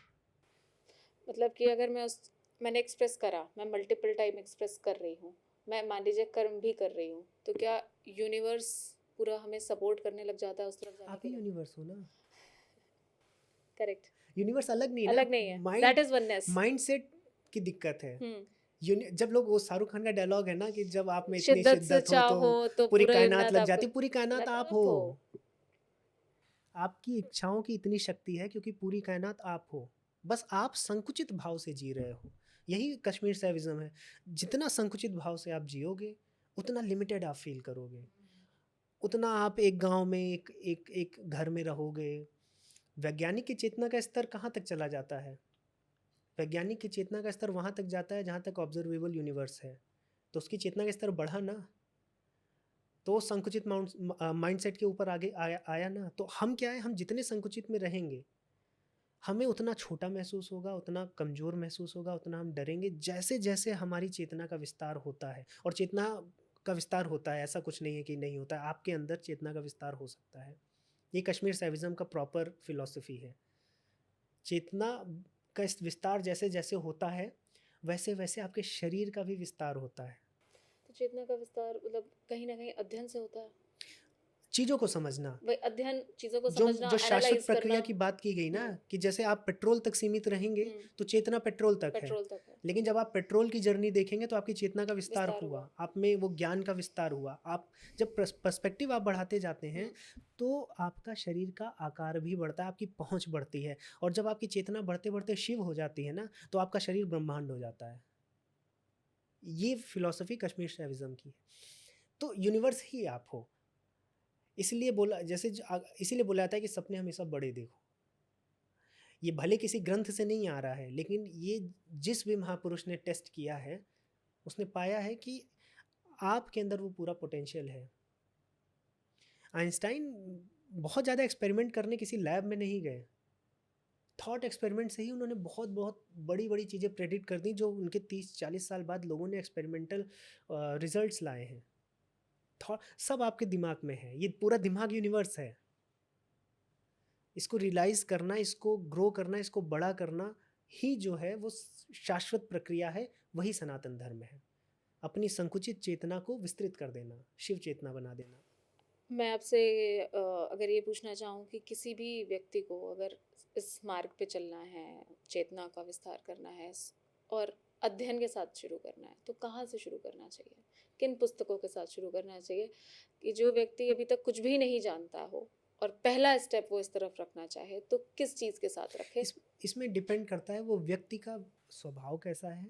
मतलब कि अगर मैंने एक्सप्रेस करा, मैं मल्टीपल टाइम एक्सप्रेस कर रही हूँ, मैं मान लीजिए कर्म भी कर रही हूँ, तो क्या यूनिवर्स पूरा हमें सपोर्ट करने लग जाता है उस तरफ जाने आप के ही लिए? यूनिवर्स हो ना। करेक्ट। यूनिवर्स अलग नहीं है ना। अलग नहीं है, mind, that is oneness. Mindset की दिक्कत है। हम्म। जब लोग, वो शाहरुख खान का डायलॉग है ना कि जब आप में इतनी शिद्दत से शिद्दत हो तो चाहो तो पूरी पूरा कायनात युगनाथ लग आपको जाती। पूरी कायनात लगा आप आप हो। हो। आपकी इच्छाओं की इतनी शक्ति है क्योंकि पूरी कायनात आप हो, बस आप संकुचित भाव से जी रहे हो। यही कश्मीर सेविज्म है। जितना संकुचित भाव से आप जियोगे उतना लिमिटेड आप फील करोगे, उतना आप एक गांव में एक एक एक घर में रहोगे। वैज्ञानिक की चेतना का स्तर कहाँ तक चला जाता है? वैज्ञानिक की चेतना का स्तर वहाँ तक जाता है जहाँ तक ऑब्जर्वेबल यूनिवर्स है। तो उसकी चेतना का स्तर बढ़ा ना, तो वो संकुचित माइंडसेट के ऊपर आगे आया ना। तो हम क्या है, हम जितने संकुचित में रहेंगे हमें उतना छोटा महसूस होगा, उतना कमज़ोर महसूस होगा, उतना हम डरेंगे। जैसे जैसे हमारी चेतना का विस्तार होता है, और चेतना का विस्तार होता है, ऐसा कुछ नहीं है कि नहीं होता है, आपके अंदर चेतना का विस्तार हो सकता है। ये कश्मीर सेविज्म का प्रॉपर फिलॉसफी है। चेतना का इस विस्तार जैसे जैसे होता है वैसे वैसे आपके शरीर का भी विस्तार होता है। तो चेतना का विस्तार मतलब कहीं ना कहीं अध्ययन से होता है। चीज़ों को समझना, वही अध्ययन, चीजों को जो समझना, जो शाश्वत एनालाइज प्रक्रिया करना। की बात की गई ना, हम्म। कि जैसे आप पेट्रोल तक सीमित रहेंगे हम्म। तो चेतना पेट्रोल तक है। पेट्रोल तक है। लेकिन जब आप पेट्रोल की जर्नी देखेंगे तो आपकी चेतना का विस्तार विस्तार हुआ, हुआ। आप में वो ज्ञान का विस्तार हुआ। आप जब पर्सपेक्टिव आप बढ़ाते जाते हैं तो आपका शरीर का आकार भी बढ़ता है, आपकी पहुंच बढ़ती है। और जब आपकी चेतना बढ़ते बढ़ते शिव हो जाती है ना, तो आपका शरीर ब्रह्मांड हो जाता है। ये फिलॉसफी कश्मीर सेविज्म की है। तो यूनिवर्स ही आप हो। इसलिए बोला, इसीलिए बोला जाता है कि सपने हमेशा बड़े देखो। ये भले किसी ग्रंथ से नहीं आ रहा है, लेकिन ये जिस भी महापुरुष ने टेस्ट किया है उसने पाया है कि आपके अंदर वो पूरा पोटेंशियल है। आइंस्टाइन बहुत ज़्यादा एक्सपेरिमेंट करने किसी लैब में नहीं गए, थॉट एक्सपेरिमेंट से ही उन्होंने बहुत बहुत बड़ी बड़ी चीज़ें प्रेडिक्ट कर दी, जो उनके 30-40 साल बाद लोगों ने एक्सपेरिमेंटल रिजल्ट्स लाए हैं। थॉट सब आपके दिमाग में है, ये पूरा दिमाग यूनिवर्स है। इसको रियलाइज करना, इसको ग्रो करना, इसको बड़ा करना ही जो है वो शाश्वत प्रक्रिया है, वही सनातन धर्म है। अपनी संकुचित चेतना को विस्तृत कर देना, शिव चेतना बना देना। मैं आपसे अगर ये पूछना चाहूँ कि किसी भी व्यक्ति को अगर इस मार्ग पे चलना है, चेतना का विस्तार करना है और अध्ययन के साथ शुरू करना है, तो कहाँ से शुरू करना चाहिए? किन पुस्तकों के साथ शुरू करना चाहिए कि जो व्यक्ति अभी तक कुछ भी नहीं जानता हो और पहला स्टेप वो इस तरफ रखना चाहे, तो किस चीज़ के साथ रखे? इसमें डिपेंड करता है वो व्यक्ति का स्वभाव कैसा है,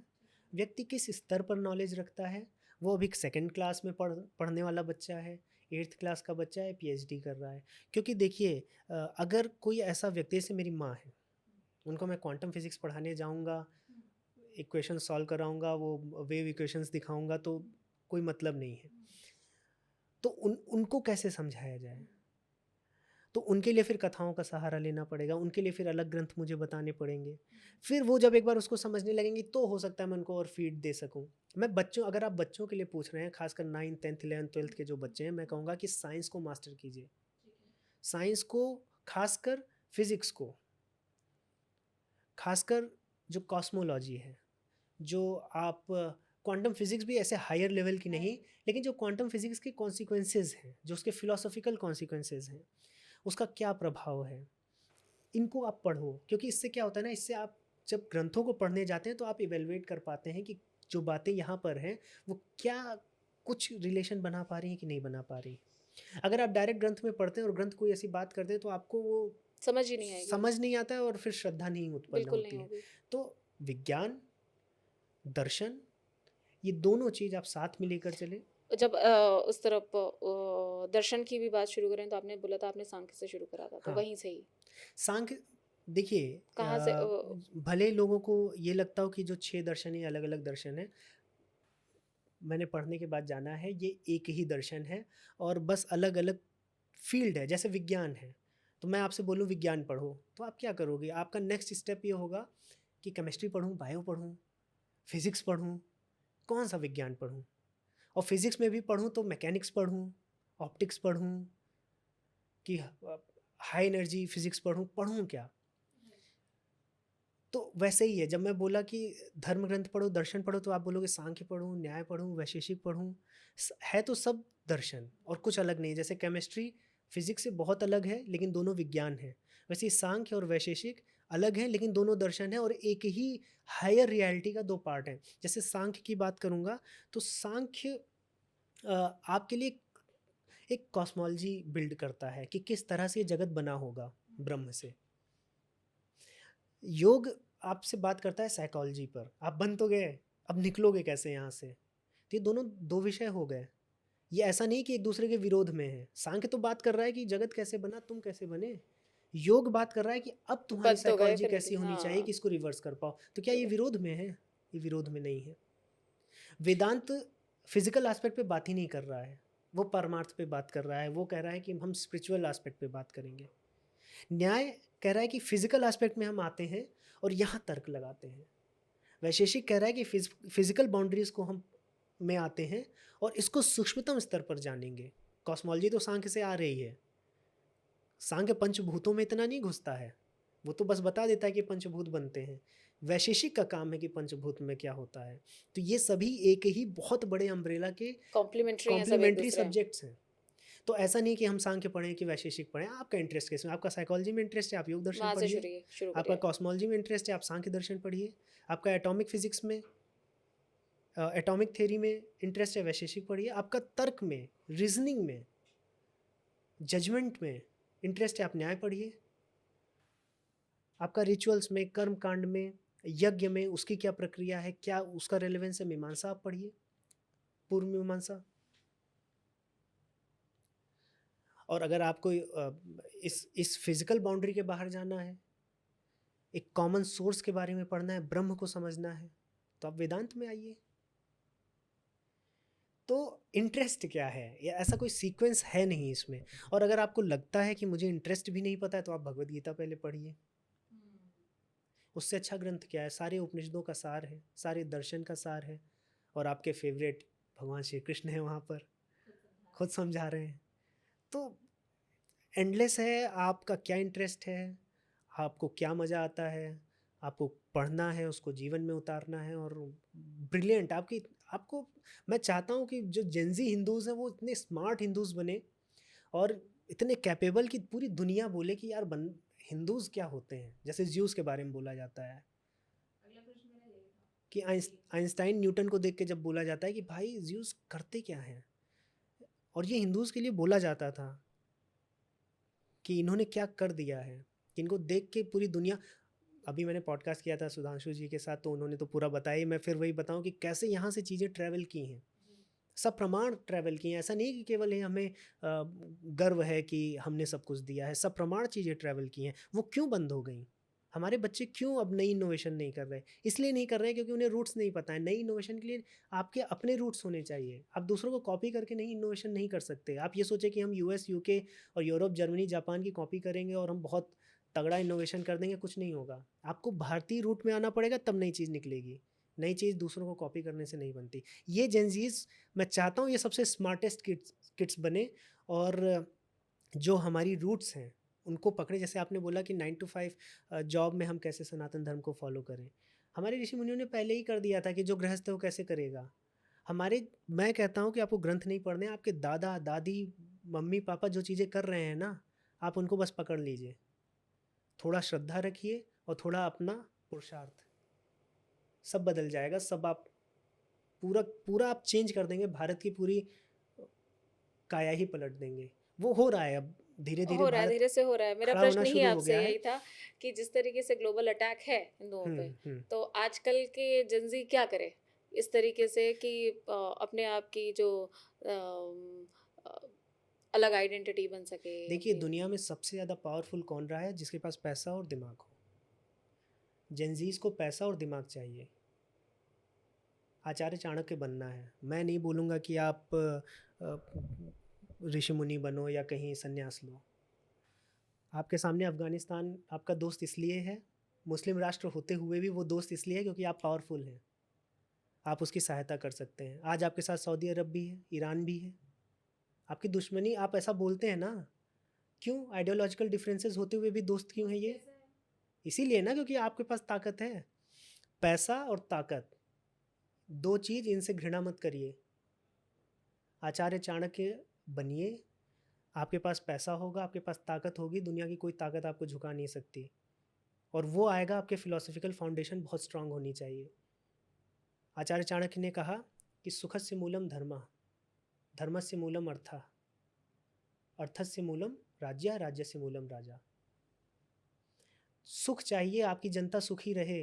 व्यक्ति किस स्तर पर नॉलेज रखता है। वो अभी सेकंड क्लास में पढ़ने वाला बच्चा है, 8th क्लास का बच्चा है, पीएचडी कर रहा है। क्योंकि देखिए, अगर कोई ऐसा व्यक्ति, जैसे मेरी माँ है, उनको मैं क्वांटम फिजिक्स पढ़ाने जाऊंगा, इक्वेशन सॉल्व कराऊंगा, वो वेव इक्वेशंस दिखाऊंगा, तो कोई मतलब नहीं है। तो उनको कैसे समझाया जाए? तो उनके लिए फिर कथाओं का सहारा लेना पड़ेगा, उनके लिए फिर अलग ग्रंथ मुझे बताने पड़ेंगे। फिर वो जब एक बार उसको समझने लगेंगे तो हो सकता है मैं उनको और फीड दे सकूं। मैं बच्चों, अगर आप बच्चों के लिए पूछ रहे हैं, खासकर 9th 10th 11th 12th के जो बच्चे हैं, मैं कहूँगा कि साइंस को मास्टर कीजिए। साइंस को, खासकर फिज़िक्स को, खासकर जो कॉस्मोलॉजी है, जो आप क्वांटम फिजिक्स भी ऐसे हायर लेवल की नहीं, लेकिन जो क्वांटम फिजिक्स के कॉन्सिक्वेंसेज हैं, जो उसके फिलोसॉफिकल कॉन्सिक्वेंसेज हैं, उसका क्या प्रभाव है, इनको आप पढ़ो। क्योंकि इससे क्या होता है ना, इससे आप जब ग्रंथों को पढ़ने जाते हैं तो आप इवेलुएट कर पाते हैं कि जो बातें यहाँ पर हैं वो क्या कुछ रिलेशन बना पा रही हैं कि नहीं बना पा रही। अगर आप डायरेक्ट ग्रंथ में पढ़ते हैं और ग्रंथ कोई ऐसी बात करते हैं तो आपको वो समझ ही नहीं आएगी, समझ नहीं आता है और फिर श्रद्धा नहीं उत्पन्न बिल्कुल नहीं होती है। होगी। तो विज्ञान, दर्शन, ये दोनों चीज़ आप साथ में लेकर चले। जब उस तरफ दर्शन की भी बात शुरू करें तो आपने बोला था आपने सांख्य से शुरू करा था, तो हाँ, वहीं से ही सांख्य देखिए, कहाँ से भले लोगों को ये लगता हो कि जो 6 दर्शन है अलग अलग दर्शन है, मैंने पढ़ने के बाद जाना है ये एक ही दर्शन है और बस अलग अलग फील्ड है। जैसे विज्ञान है, तो मैं आपसे बोलूँ विज्ञान पढ़ो तो आप क्या करोगे, आपका नेक्स्ट स्टेप ये होगा कि केमिस्ट्री पढ़ूँ, बायो पढ़ूँ, फिज़िक्स पढ़ूँ, कौन सा विज्ञान पढ़ूँ। और फिज़िक्स में भी पढ़ूँ तो मैकेनिक्स पढ़ूँ, ऑप्टिक्स पढ़ूँ, कि हाई एनर्जी फिज़िक्स पढ़ूँ क्या। तो वैसे ही है, जब मैं बोला कि धर्म ग्रंथ पढ़ो, दर्शन पढ़ो, तो आप बोलोगे सांख्य पढ़ूँ, न्याय पढ़ूँ, वैशेषिक पढ़ूँ। है तो सब दर्शन और कुछ अलग नहीं है। जैसे केमिस्ट्री फिजिक्स से बहुत अलग है लेकिन दोनों विज्ञान है, वैसे ही सांख्य और वैशेषिक अलग हैं लेकिन दोनों दर्शन है और एक ही हायर रियलिटी का दो पार्ट हैं। जैसे सांख्य की बात करूँगा तो सांख्य आपके लिए एक कॉस्मोलॉजी बिल्ड करता है कि किस तरह से ये जगत बना होगा ब्रह्म से। योग आपसे बात करता है साइकोलॉजी पर, आप बन तो गए, अब निकलोगे कैसे यहाँ से। तो ये दोनों दो विषय हो गए। ये ऐसा नहीं कि एक दूसरे के विरोध में है। सांख्य तो बात कर रहा है कि जगत कैसे बना, तुम कैसे बने। योग बात कर रहा है कि अब तुम्हारी बन तो गए साइकोलॉजी फिर कैसी निकले, होनी चाहिए हाँ कि इसको रिवर्स कर पाओ। तो क्या तो ये विरोध में है? ये विरोध में नहीं है। वेदांत फिजिकल एस्पेक्ट पे बात ही नहीं कर रहा है, वो परमार्थ पे बात कर रहा है। वो कह रहा है कि हम स्पिरिचुअल एस्पेक्ट पे बात करेंगे। न्याय कह रहा है कि फिजिकल एस्पेक्ट में हम आते हैं और यहाँ तर्क लगाते हैं। वैशेषिक कह रहा है कि फिजिकल बाउंड्रीज को हम में आते हैं और इसको सूक्ष्मतम स्तर पर जानेंगे। कॉस्मोलॉजी तो सांख्य से आ रही है। सांख्य पंचभूतों में इतना नहीं घुसता है, वो तो बस बता देता है कि पंचभूत बनते हैं। वैशेषिक का काम है कि पंचभूत में क्या होता है। तो ये सभी एक ही बहुत बड़े अम्ब्रेला के कॉम्प्लीमेंट्री हैं सब एक कॉम्प्लीमेंट्री दूसरे। सब्जेक्ट्स हैं। तो ऐसा नहीं कि हम सांख्य पढ़ें कि वैशेषिक पढ़ें। आपका इंटरेस्ट किस में, आपका साइकोलॉजी में इंटरेस्ट है आप योग दर्शन वहाँ से पढ़िए, शुरू आपका करिए। कॉस्मोलॉजी में इंटरेस्ट है आप सांख्य दर्शन पढ़िए, आपका एटॉमिक फिजिक्स में एटॉमिक थ्योरी में इंटरेस्ट है वैशेषिक पढ़िए, आपका तर्क में, रीजनिंग में, जजमेंट में इंटरेस्ट है आप न्याय पढ़िए, आपका रिचुअल्स में, कर्म कांड में, यज्ञ में उसकी क्या प्रक्रिया है, क्या उसका रेलेवेंस है, मीमांसा आप पढ़िए, पूर्व मीमांसा। और अगर आपको इस फिजिकल बाउंड्री के बाहर जाना है, एक कॉमन सोर्स के बारे में पढ़ना है, ब्रह्म को समझना है, तो आप वेदांत में आइए। तो इंटरेस्ट क्या है, या ऐसा कोई सीक्वेंस है नहीं इसमें। और अगर आपको लगता है कि मुझे इंटरेस्ट भी नहीं पता है तो आप भगवद गीता पहले पढ़िए। उससे अच्छा ग्रंथ क्या है, सारे उपनिषदों का सार है, सारे दर्शन का सार है। और आपके फेवरेट भगवान श्री कृष्ण हैं वहाँ पर, खुद समझा रहे हैं। तो एंडलेस है, आपका क्या इंटरेस्ट है, आपको क्या मज़ा आता है, आपको पढ़ना है, उसको जीवन में उतारना है। और ब्रिलियंट आपको मैं चाहता हूँ कि जो जेंजी हिंदूज़ हैं वो इतने स्मार्ट हिंदूज़ बने और इतने कैपेबल कि पूरी दुनिया बोले कि यार हिंदूज़ क्या होते हैं। जैसे ज्यूस के बारे में बोला जाता है कि आइंस्टाइन न्यूटन को देख के जब बोला जाता है कि भाई ज्यूस करते क्या हैं, और ये हिंदूज़ के लिए बोला जाता था कि इन्होंने क्या कर दिया है, कि इनको देख के पूरी दुनिया। अभी मैंने पॉडकास्ट किया था सुधांशु जी के साथ, तो उन्होंने तो पूरा बताया ही। मैं फिर वही बताऊं कि कैसे यहाँ से चीज़ें ट्रैवल की हैं, सब प्रमाण ट्रैवल किए हैं। ऐसा नहीं कि केवल ये हमें गर्व है कि हमने सब कुछ दिया है, सब प्रमाण चीज़ें ट्रैवल की हैं। वो क्यों बंद हो गई, हमारे बच्चे क्यों अब नई इनोवेशन नहीं कर रहे? इसलिए नहीं कर रहे हैं क्योंकि उन्हें रूट्स नहीं पता है। नई इनोवेशन के लिए आपके अपने रूट्स होने चाहिए। आप दूसरों को कॉपी करके नई इनोवेशन नहीं कर सकते। आप ये सोचे कि हम यूएस, यूके और यूरोप, जर्मनी, जापान की कॉपी करेंगे और हम बहुत तगड़ा इनोवेशन कर देंगे, कुछ नहीं होगा। आपको भारतीय रूट में आना पड़ेगा, तब नई चीज़ निकलेगी। नई चीज़ दूसरों को कॉपी करने से नहीं बनती। ये जेनजीज, मैं चाहता हूँ ये सबसे स्मार्टेस्ट किड्स बने और जो हमारी रूट्स हैं उनको पकड़े। जैसे आपने बोला कि 9 to 5 जॉब में हम कैसे सनातन धर्म को फॉलो करें। हमारे ऋषि मुनियों ने पहले ही कर दिया था कि जो गृहस्थ है वो कैसे करेगा। मैं कहता हूँ कि आपको ग्रंथ नहीं पढ़ने, आपके दादा दादी, मम्मी पापा जो चीज़ें कर रहे हैं ना, आप उनको बस पकड़ लीजिए, थोड़ा श्रद्धा रखिए और थोड़ा अपना पुरुषार्थ, सब बदल जाएगा। सब आप पूरा पूरा आप चेंज कर देंगे, भारत की पूरी काया ही पलट देंगे। वो हो रहा है, अब धीरे धीरे हो रहा है, भारत धीरे से हो रहा है। मेरा खड़ा होना प्रश्न ही शुरू हो आपसे गया है। यही था कि जिस तरीके से ग्लोबल अटैक है हिंदुओं पे, तो आजकल के जनजी क्या करे इस तरीके से कि अपने आप की जो अम, अ, अलग आइडेंटिटी बन सके। देखिए, दुनिया में सबसे ज़्यादा पावरफुल कौन रहा है? जिसके पास पैसा और दिमाग हो। जेनजीज को पैसा और दिमाग चाहिए। आचार्य चाणक्य बनना है। मैं नहीं बोलूँगा कि आप ऋषि मुनि बनो या कहीं संन्यास लो। आपके सामने अफ़गानिस्तान आपका दोस्त इसलिए है, मुस्लिम राष्ट्र होते हुए भी वो दोस्त इसलिए है क्योंकि आप पावरफुल हैं, आप उसकी सहायता कर सकते हैं। आज आपके साथ सऊदी अरब भी है, ईरान भी है। आपकी दुश्मनी, आप ऐसा बोलते हैं ना, क्यों? आइडियोलॉजिकल डिफरेंसेस होते हुए भी दोस्त क्यों है ये? इसीलिए ना, क्योंकि आपके पास ताकत है। पैसा और ताकत, दो चीज़, इनसे घृणा मत करिए। आचार्य चाणक्य बनिए। आपके पास पैसा होगा, आपके पास ताकत होगी, दुनिया की कोई ताकत आपको झुका नहीं सकती। और वो आएगा, आपके फिलोसफिकल फाउंडेशन बहुत स्ट्रांग होनी चाहिए। आचार्य चाणक्य ने कहा कि सुखस्य मूलम धर्मः, धर्मस्य मूलम अर्थः, अर्थस्य मूलम राज्य, राज्यस्य मूलम राजा। सुख चाहिए, आपकी जनता सुखी रहे,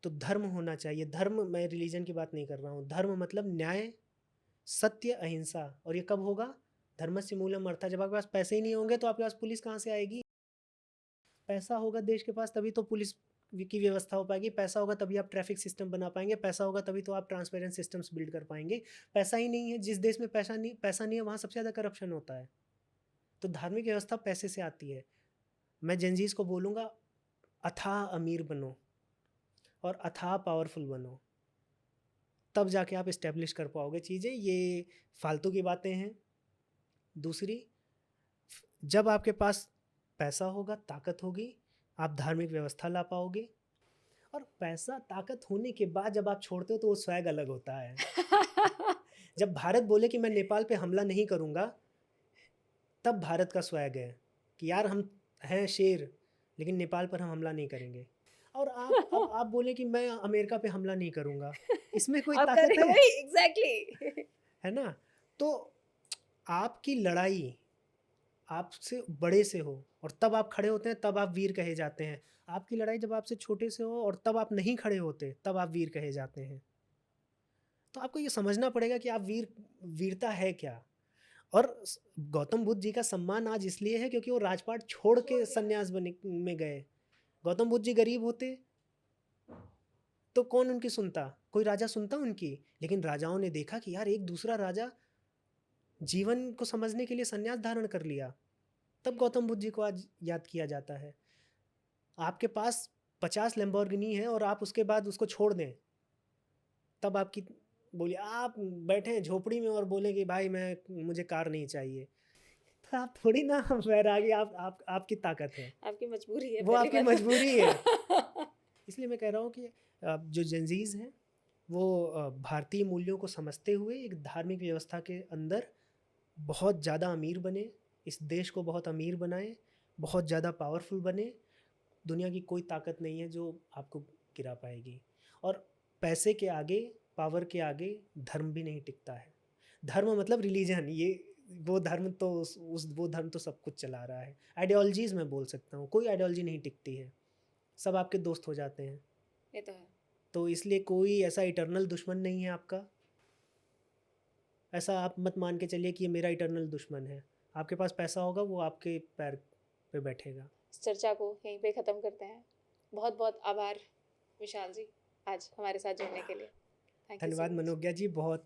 तो धर्म होना चाहिए। धर्म, मैं रिलीजन की बात नहीं कर रहा हूँ। धर्म मतलब न्याय, सत्य, अहिंसा। और ये कब होगा? धर्मस्य मूलम अर्थः। जब आपके पास पैसे ही नहीं होंगे तो आपके पास पुलिस कहाँ से आएगी? पैसा होगा देश के पास तभी तो पुलिस की व्यवस्था हो पाएगी। पैसा होगा तभी आप ट्रैफिक सिस्टम बना पाएंगे। पैसा होगा तभी तो आप ट्रांसपेरेंट सिस्टम्स बिल्ड कर पाएंगे। पैसा ही नहीं है, जिस देश में पैसा नहीं है वहाँ सबसे ज़्यादा करप्शन होता है। तो धार्मिक व्यवस्था पैसे से आती है। मैं जेनजीज को बोलूँगा, अथाह अमीर बनो और अथाह पावरफुल बनो, तब जाके आप इस्टेब्लिश कर पाओगे चीज़ें। ये फालतू की बातें हैं। दूसरी, जब आपके पास पैसा होगा, ताकत होगी, आप धार्मिक व्यवस्था ला पाओगे। और पैसा ताकत होने के बाद जब आप छोड़ते हो तो वो स्वैग अलग होता है। जब भारत बोले कि मैं नेपाल पे हमला नहीं करूँगा, तब भारत का स्वैग है कि यार हम हैं शेर, लेकिन नेपाल पर हम हमला नहीं करेंगे। और अब आप बोले कि मैं अमेरिका पे हमला नहीं करूँगा, इसमें कोई आप ताकत करें है? वही एग्जैक्टली। है ना? तो आपकी लड़ाई आपसे बड़े से हो और तब आप खड़े होते हैं, तब आप वीर कहे जाते हैं। आपकी लड़ाई जब आपसे छोटे से हो और तब आप नहीं खड़े होते, तब आप वीर कहे जाते हैं। तो आपको ये समझना पड़ेगा कि आप वीरता है क्या। और गौतम बुद्ध जी का सम्मान आज इसलिए है क्योंकि वो राजपाट छोड़ के संन्यास में गए। गौतम बुद्ध जी गरीब होते तो कौन उनकी सुनता? कोई राजा सुनता उनकी? लेकिन राजाओं ने देखा कि यार एक दूसरा राजा जीवन को समझने के लिए संन्यास धारण कर लिया, तब गौतम बुद्ध जी को आज याद किया जाता है। आपके पास 50 लैम्बोर्गिनी है और आप उसके बाद उसको छोड़ दें, तब आपकी बोलिए, आप बैठे हैं झोपड़ी में और बोले कि भाई मुझे कार नहीं चाहिए, तो आप थोड़ी ना वैरागी, आपकी ताकत है, आपकी मजबूरी है, वो पहली आपकी बात तो। मजबूरी है। इसलिए मैं कह रहा हूँ कि जो जेनजीज हैं वो भारतीय मूल्यों को समझते हुए एक धार्मिक व्यवस्था के अंदर बहुत ज़्यादा अमीर बने, इस देश को बहुत अमीर बनाएं, बहुत ज़्यादा पावरफुल बने। दुनिया की कोई ताकत नहीं है जो आपको गिरा पाएगी। और पैसे के आगे, पावर के आगे धर्म भी नहीं टिकता है। धर्म मतलब रिलीजन, ये वो धर्म तो वो धर्म तो सब कुछ चला रहा है। आइडियोलॉजीज़ मैं बोल सकता हूँ, कोई आइडियोलॉजी नहीं टिकती है, सब आपके दोस्त हो जाते हैं। ये तो है। तो इसलिए कोई ऐसा इटर्नल दुश्मन नहीं है आपका। ऐसा आप मत मान के चलिए कि ये मेरा इटर्नल दुश्मन है। आपके पास पैसा होगा, वो आपके पैर पे बैठेगा। इस चर्चा को यहीं पे ख़त्म करते हैं। बहुत बहुत आभार विशाल जी, आज हमारे साथ जुड़ने के लिए। थैंक यू सो धन्यवाद मच। मनोज्ञा जी, बहुत